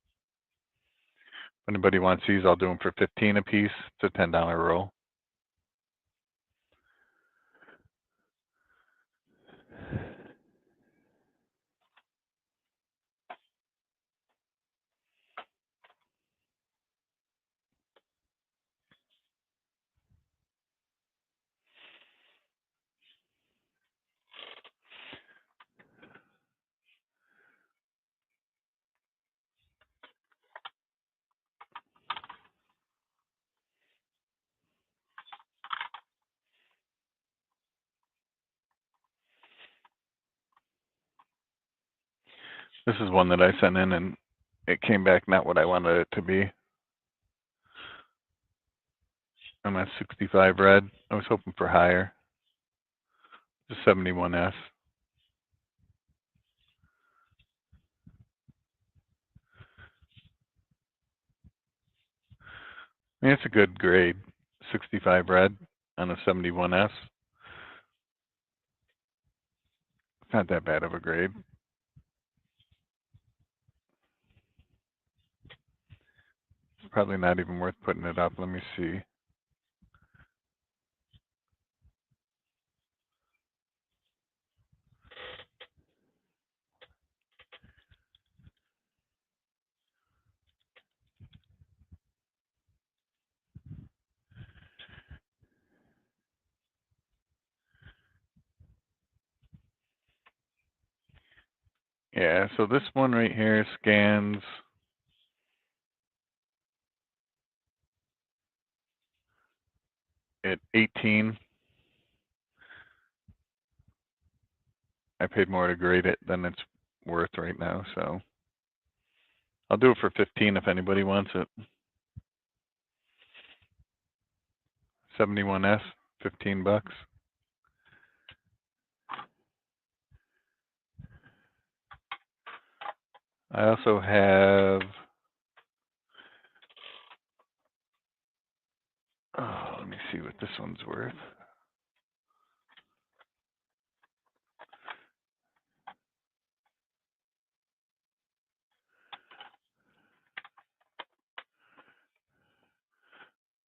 If anybody wants these, I'll do them for 15 a piece. It's a $10 roll. This is one that I sent in and it came back not what I wanted it to be. I'm at 65 red. I was hoping for higher. The 71S. I mean, it's a good grade. 65 red on a 71S. It's not that bad of a grade. It's probably not even worth putting it up. Let me see. Yeah, so this one right here scans at 18. I paid more to grade it than it's worth right now, so I'll do it for 15 if anybody wants it. 71S, 15 bucks. I also have, oh, let me see what this one's worth.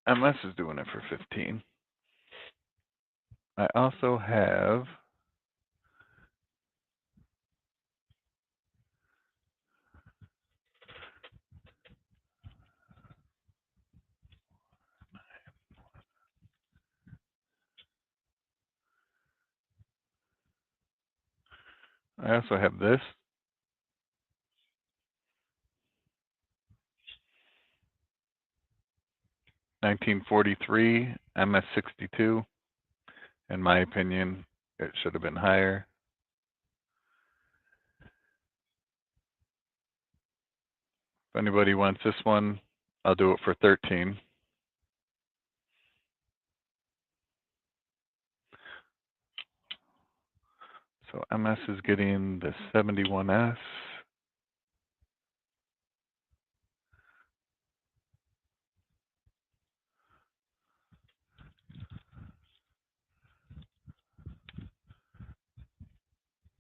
MS is doing it for 15. I also have this. 1943 MS62. In my opinion, it should have been higher. If anybody wants this one, I'll do it for 13. So MS is getting the 71S.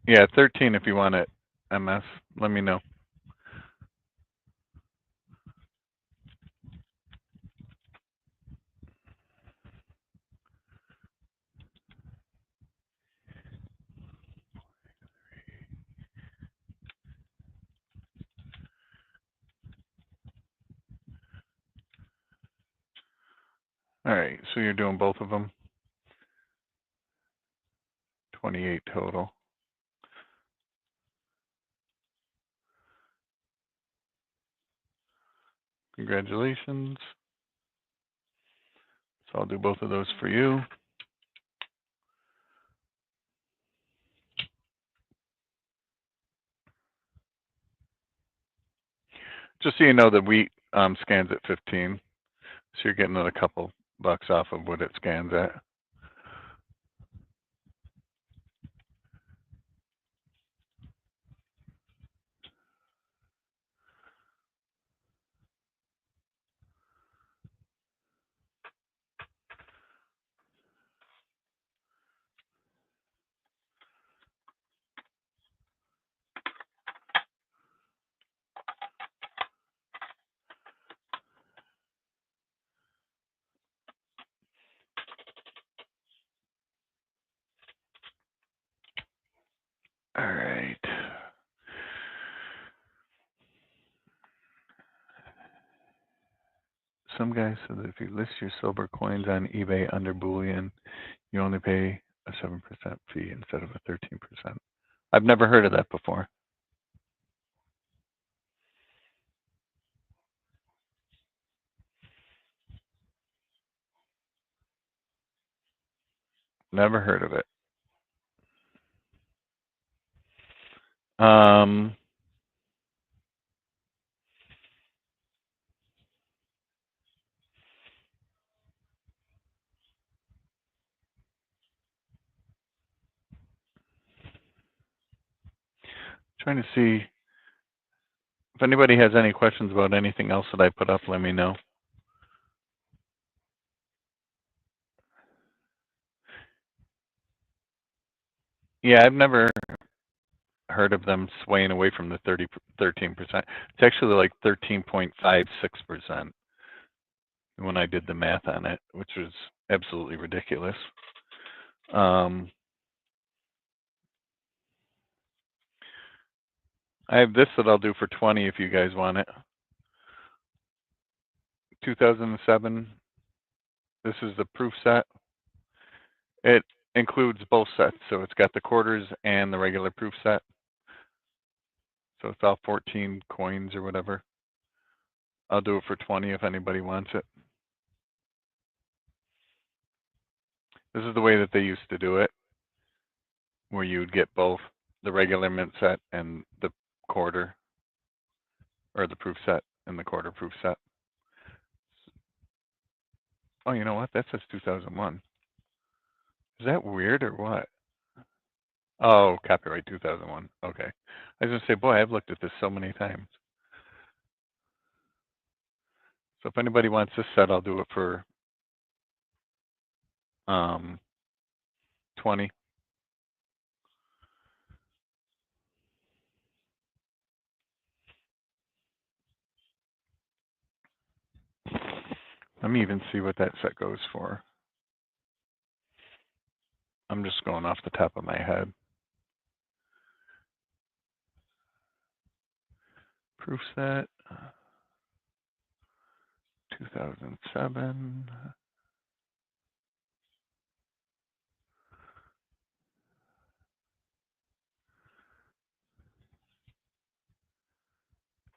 Yeah, 13 if you want it, MS. Let me know. All right, so you're doing both of them. 28 total. Congratulations. So I'll do both of those for you. Just so you know, the wheat scans at 15, so you're getting a couple bucks off of what it scans at. All right. Some guy said that if you list your silver coins on eBay under bullion, you only pay a 7% fee instead of a 13%. I've never heard of that before. Never heard of it. Trying to see if anybody has any questions about anything else that I put up, let me know. Yeah, I've never heard of them swaying away from the 13%. It's actually like 13.56% when I did the math on it, which was absolutely ridiculous. I have this that I'll do for 20 if you guys want it. 2007. This is the proof set. It includes both sets, so it's got the quarters and the regular proof set. So it's all 14 coins or whatever. I'll do it for 20 if anybody wants it. This is the way that they used to do it, where you would get both the regular mint set and the quarter, or the proof set and the quarter proof set. Oh, you know what? That says 2001. Is that weird or what? Oh, copyright 2001. Okay. I was going to say, boy, I've looked at this so many times. So if anybody wants this set, I'll do it for 20. Let me even see what that set goes for. I'm just going off the top of my head. Proof set, 2007.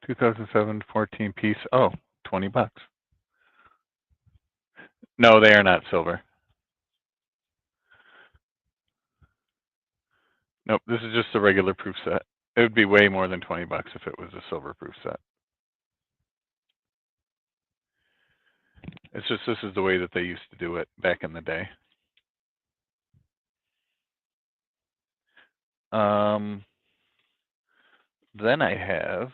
2007 14 piece. Oh, 20 bucks. No, they are not silver. Nope, this is just a regular proof set. It would be way more than 20 bucks if it was a silver proof set. It's just this is the way that they used to do it back in the day. Then I have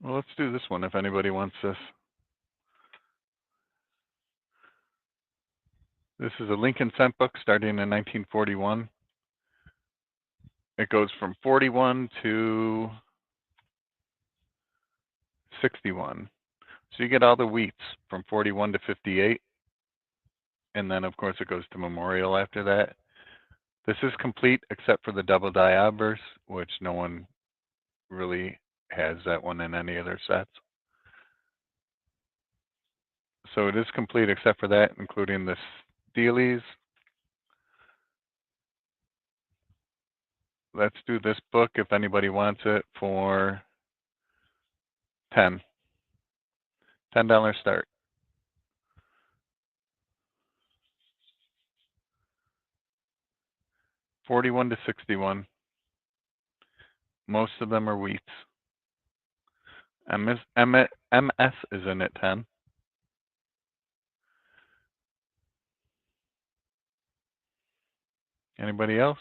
Well, let's do this one if anybody wants this. This is a Lincoln Cent book starting in 1941. It goes from 41 to 61. So you get all the wheats from 41 to 58. And then, of course, it goes to Memorial after that. This is complete except for the double die obverse, which no one really has that one in any of their sets. So it is complete except for that, including the steelies. Let's do this book if anybody wants it for $10 start. $41 to $61. Most of them are wheats. MS is in at 10. Anybody else?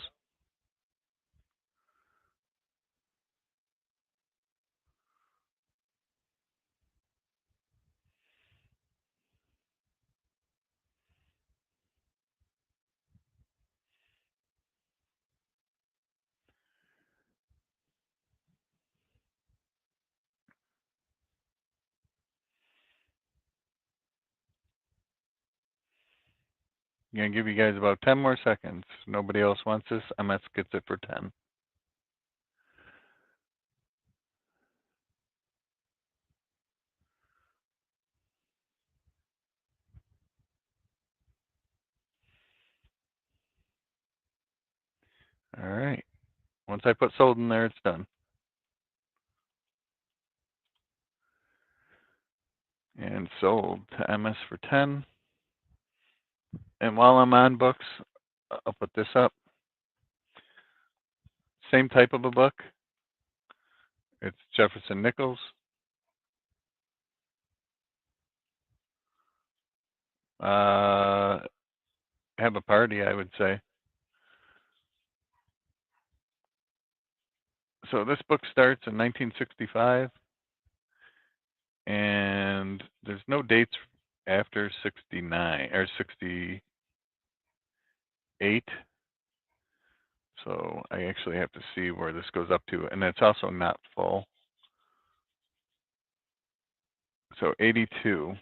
I'm going to give you guys about 10 more seconds. Nobody else wants this. MS gets it for 10. All right. Once I put sold in there, it's done. And sold to MS for 10. And while I'm on books, I'll put this up. Same type of a book. It's Jefferson Nichols. Have a party, I would say. So this book starts in 1965, and there's no dates after 69 or 68. So I actually have to see where this goes up to, and it's also not full. So 82.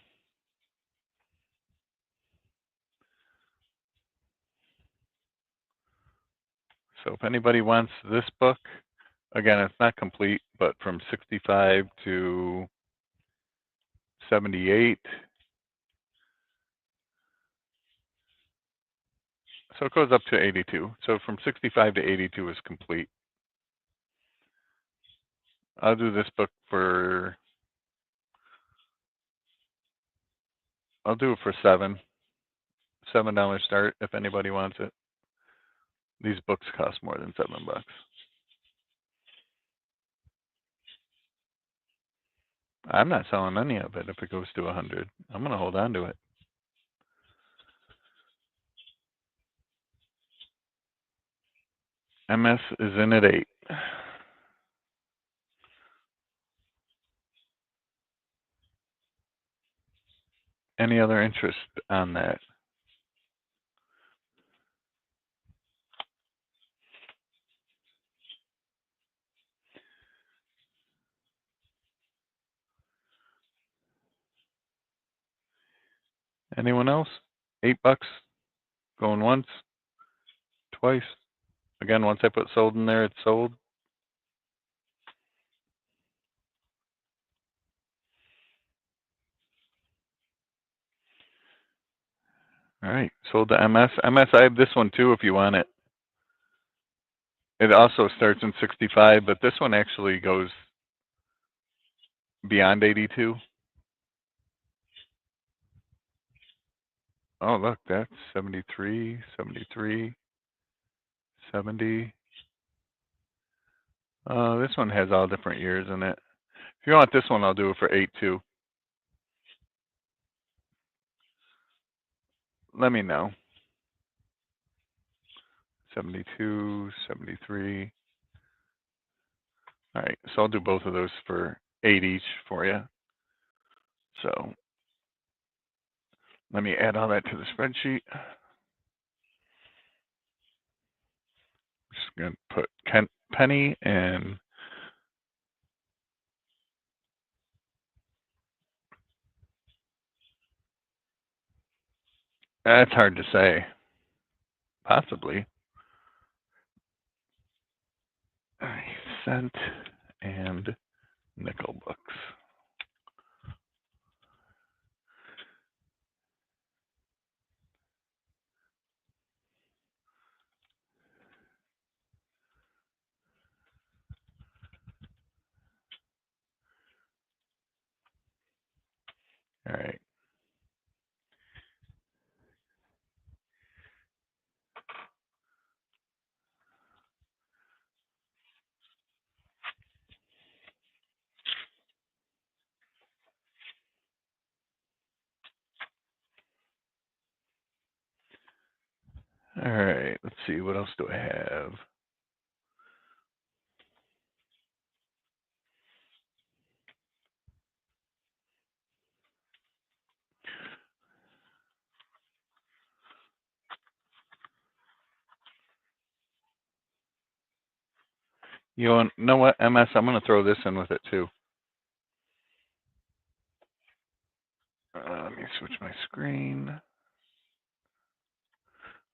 So if anybody wants this book, again, it's not complete, but from 65 to 78. So it goes up to 82. So from 65 to 82 is complete. I'll do this book for, I'll do it for $7 start if anybody wants it. These books cost more than $7. I'm not selling any of it if it goes to 100. I'm going to hold on to it. MS is in at 8. Any other interest on that? Anyone else? $8 going once, twice. Again, once I put sold in there, it's sold. All right, sold to MS. MS, I have this one too if you want it. It also starts in 65, but this one actually goes beyond 82. Oh, look, that's 73, 73, 70. This one has all different years in it. If you want this one, I'll do it for 8 too. Let me know. 72, 73. All right, so I'll do both of those for 8 each for you. So let me add all that to the spreadsheet. Just going to put penny and that's hard to say. Possibly. Cent and nickel books. All right. All right. Let's see. What else do I have? You know what, MS? I'm going to throw this in with it too. Let me switch my screen.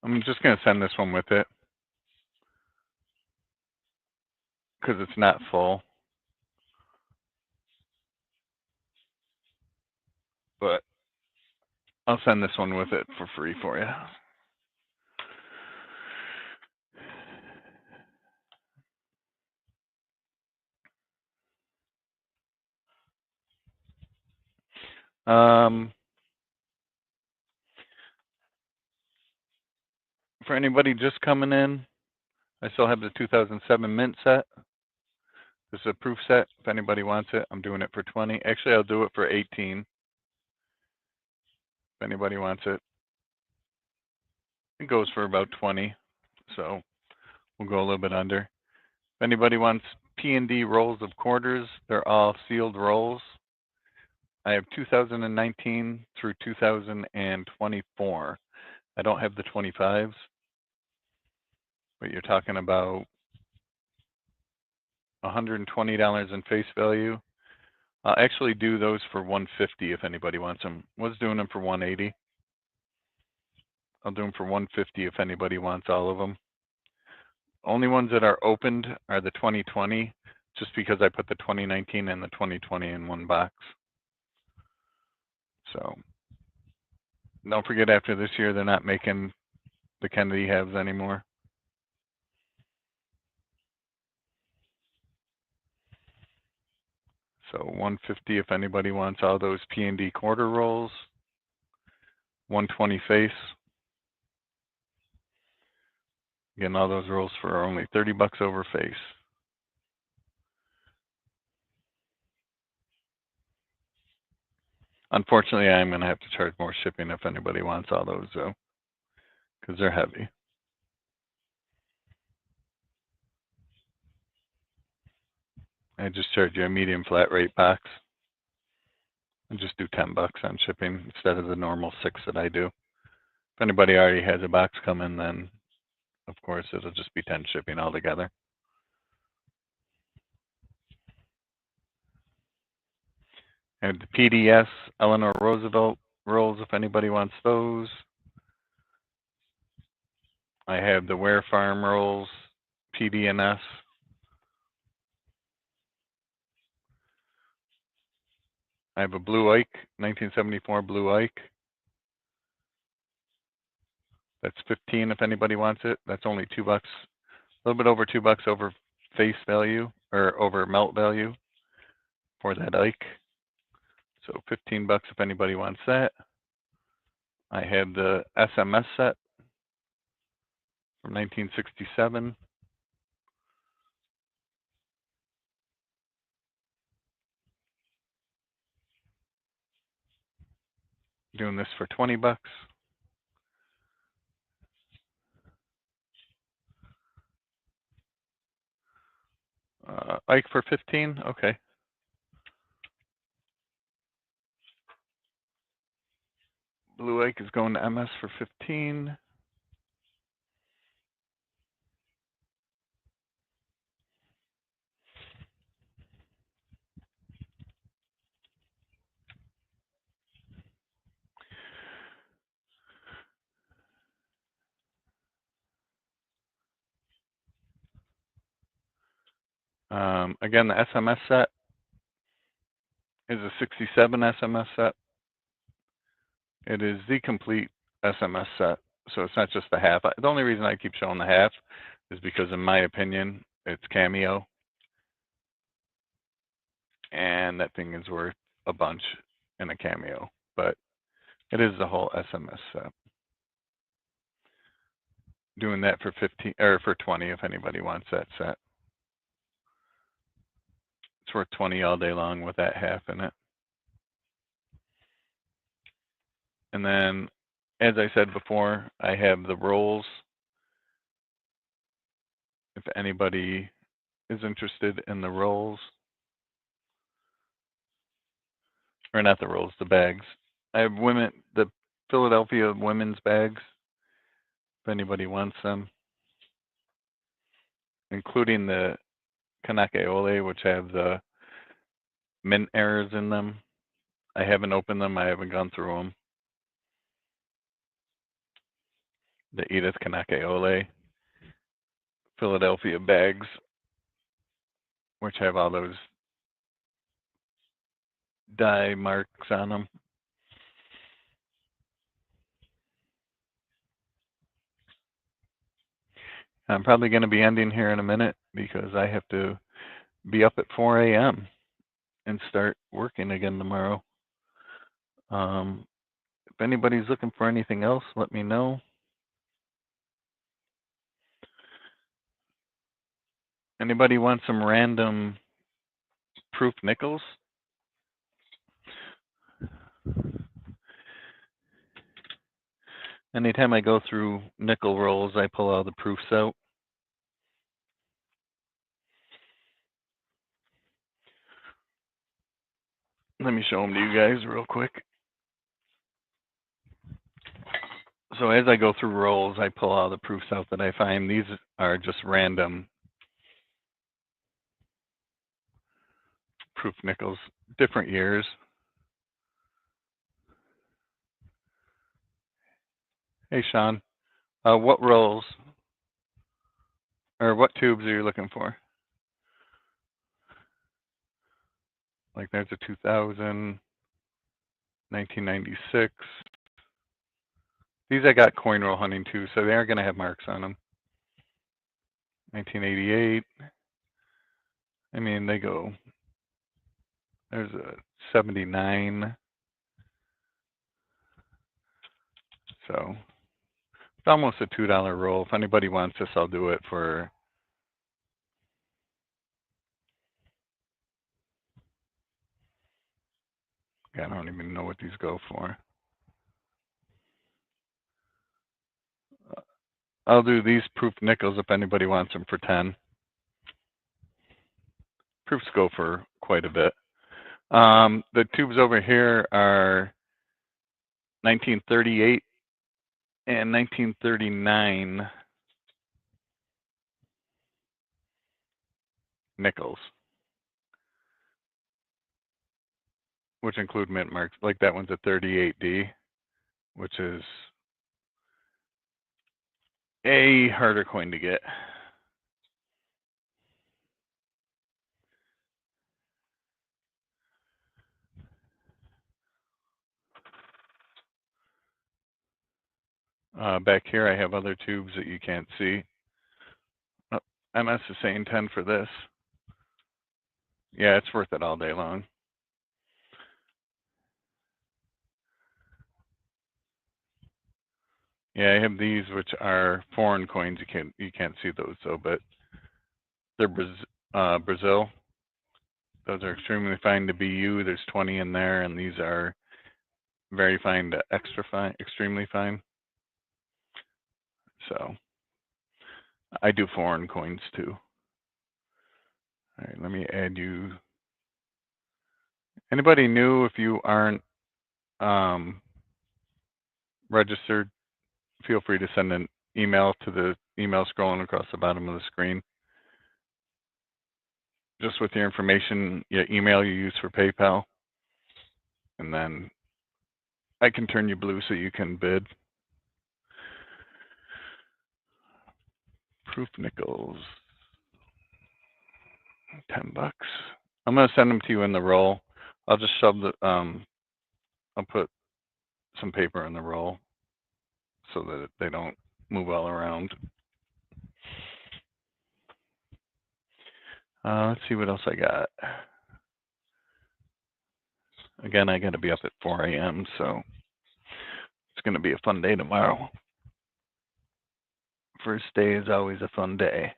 I'm just going to send this one with it because it's not full. But I'll send this one with it for free for you. For anybody just coming in, I still have the 2007 Mint set. This is a proof set. If anybody wants it, I'm doing it for 20. Actually, I'll do it for 18. If anybody wants it, it goes for about 20. So we'll go a little bit under. If anybody wants P&D rolls of quarters, they're all sealed rolls. I have 2019 through 2024. I don't have the 25s, but you're talking about $120 in face value. I'll actually do those for $150 if anybody wants them. Was doing them for $180. I'll do them for $150 if anybody wants all of them. Only ones that are opened are the 2020, just because I put the 2019 and the 2020 in one box. So don't forget, after this year, they're not making the Kennedy halves anymore. So $150 if anybody wants all those P&D quarter rolls. $120 face. Again, all those rolls for only $30 over face. Unfortunately, I'm going to have to charge more shipping if anybody wants all those, though, because they're heavy. I just charge you a medium flat rate box. And just do $10 on shipping instead of the normal 6 that I do. If anybody already has a box coming, then of course it'll just be 10 shipping altogether. And the PDS Eleanor Roosevelt rolls if anybody wants those. I have the Ware Farm rolls, PDNS. I have a Blue Ike, 1974 Blue Ike. That's 15 if anybody wants it. That's only $2, a little bit over $2 over face value or over melt value for that Ike. So $15 if anybody wants that. I have the SMS set from 1967. Doing this for $20. Ike for 15. Okay. Blue Ike is going to MS for 15. Again, the SMS set is a 67 SMS set. It is the complete SMS set, so it's not just the half. The only reason I keep showing the half is because, in my opinion, it's Cameo, and that thing is worth a bunch in a Cameo, but it is the whole SMS set. Doing that for 15 or for 20 if anybody wants that set. It's worth 20 all day long with that half in it. And then, as I said before, I have the rolls. If anybody is interested in the rolls, or not the rolls, the bags. I have the Philadelphia women's bags, if anybody wants them, including the Kanakaole, which have the mint errors in them. I haven't opened them. I haven't gone through them. The Edith Kanakaole Philadelphia bags, which have all those dye marks on them. I'm probably going to be ending here in a minute because I have to be up at 4 a.m. and start working again tomorrow. If anybody's looking for anything else, let me know. Anybody want some random proof nickels? Anytime I go through nickel rolls, I pull all the proofs out. Let me show them to you guys real quick. So as I go through rolls, I pull all the proofs out that I find. These are just random proof nickels, different years. Hey, Sean, what rolls or what tubes are you looking for? Like there's a 2000, 1996. These I got coin roll hunting too, so they are going to have marks on them. 1988. I mean, they go. There's a 79. So it's almost a $2 roll. If anybody wants this, I'll do it for. I don't even know what these go for. I'll do these proof nickels if anybody wants them for 10. Proofs go for quite a bit. The tubes over here are 1938 and 1939 nickels, which include mint marks. Like that one's a 38D, which is a harder coin to get. Back here, I have other tubes that you can't see. Oh, MS is saying 10 for this. Yeah, it's worth it all day long. Yeah, I have these, which are foreign coins. You can't see those though, but they're Brazil. Those are extremely fine to BU. There's 20 in there, and these are very fine to extra fine, extremely fine. So I do foreign coins too. All right, let me add you. Anybody new? If you aren't registered, feel free to send an email to the email scrolling across the bottom of the screen. Just with your information, your email you use for PayPal, and then I can turn you blue so you can bid. Proof nickels, $10. I'm gonna send them to you in the roll. I'll just shove the I'll put some paper in the roll so that they don't move all around. Let's see what else I got. Again, I got to be up at 4 a.m., so it's going to be a fun day tomorrow. First day is always a fun day.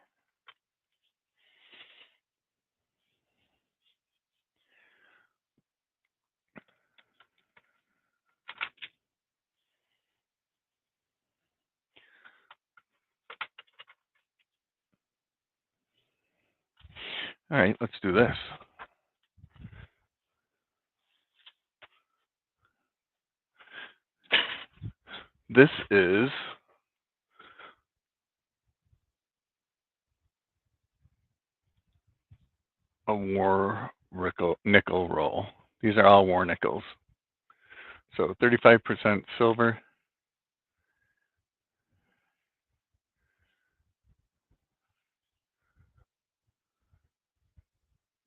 All right, let's do this. This is a war nickel roll. These are all war nickels. So 35% silver.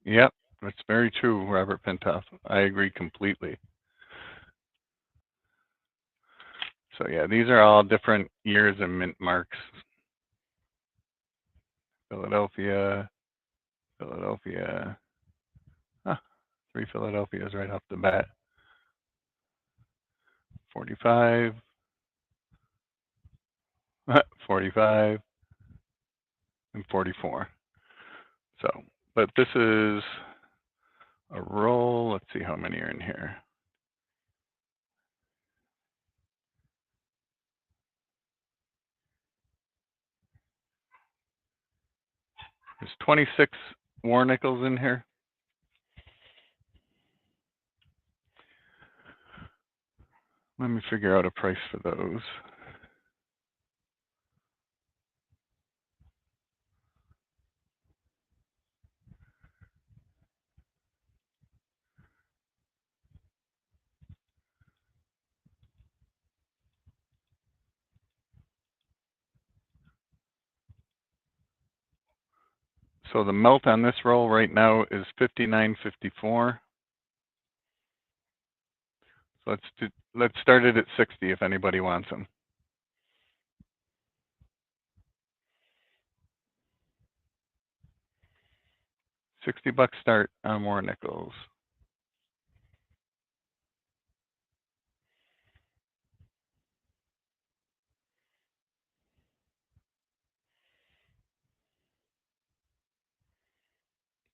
Yep, that's very true, Robert Pintoff. I agree completely. So yeah, these are all different years and mint marks. Philadelphia, Philadelphia. Huh, 3 Philadelphias right off the bat. 45, 45, and 44. So, but this is a roll. Let's see how many are in here. There's 26 war nickels in here. Let me figure out a price for those. So the melt on this roll right now is 59.54. So let's start it at 60 if anybody wants them. $60 start on war nickels.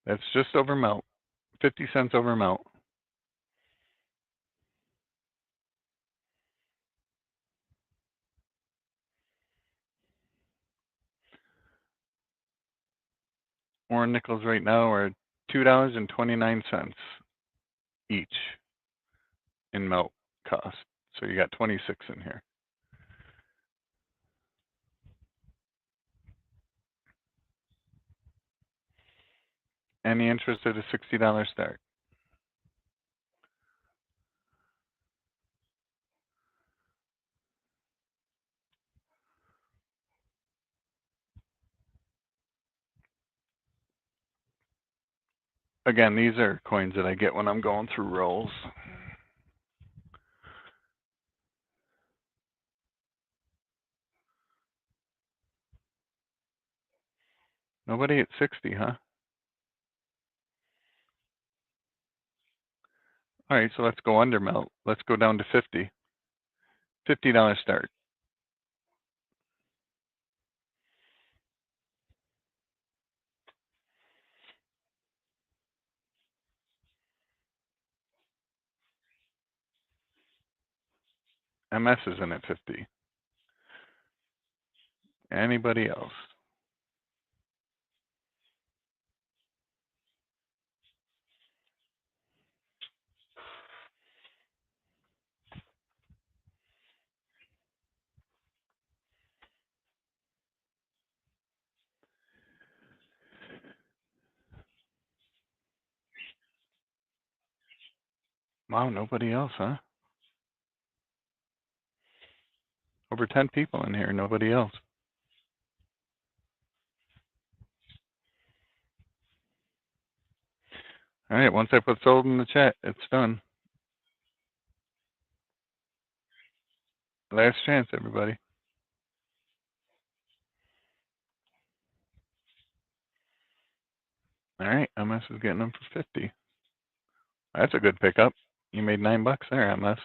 That's just over melt. 50 cents over melt. War nickels right now are $2.29 each in melt cost. So you got 26 in here. Any interest at a $60 start? Again, these are coins that I get when I'm going through rolls. Nobody at 60, huh? All right, so let's go under melt. Let's go down to 50. $50 start. MS isn't at 50. Anybody else? Wow, nobody else, huh? Over 10 people in here, nobody else. All right, once I put sold in the chat, it's done. Last chance, everybody. All right, MS is getting them for 50. That's a good pickup. You made $9 there, MS.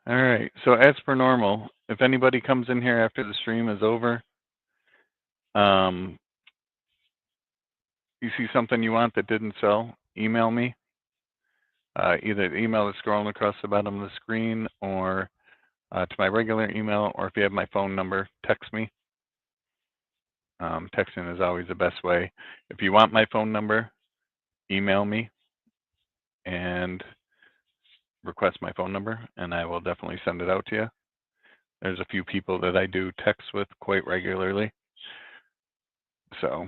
All right, so as per normal, if anybody comes in here after the stream is over, you see something you want that didn't sell, email me. Either the email is scrolling across the bottom of the screen or to my regular email, or if you have my phone number, text me. Texting is always the best way. If you want my phone number, email me and request my phone number, and I will definitely send it out to you. There's a few people that I do text with quite regularly. So,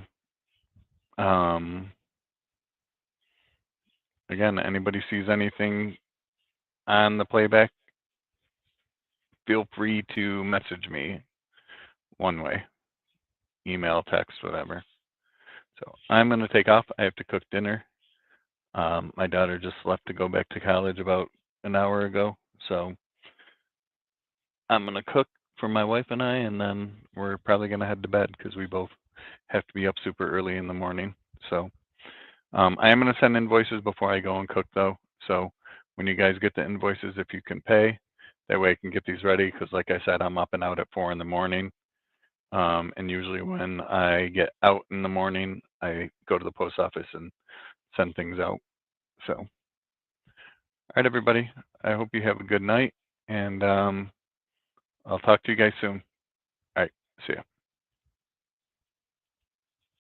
again, anybody sees anything on the playback, feel free to message me one way, email, text, whatever. So I'm going to take off. I have to cook dinner. My daughter just left to go back to college about an hour ago. So I'm going to cook for my wife and I, and then we're probably going to head to bed because we both have to be up super early in the morning. So I am going to send invoices before I go and cook, though. So when you guys get the invoices, if you can pay, that way I can get these ready because, like I said, I'm up and out at 4 in the morning. And usually when I get out in the morning, I go to the post office and send things out. So, all right, everybody, I hope you have a good night, and I'll talk to you guys soon. All right, see ya.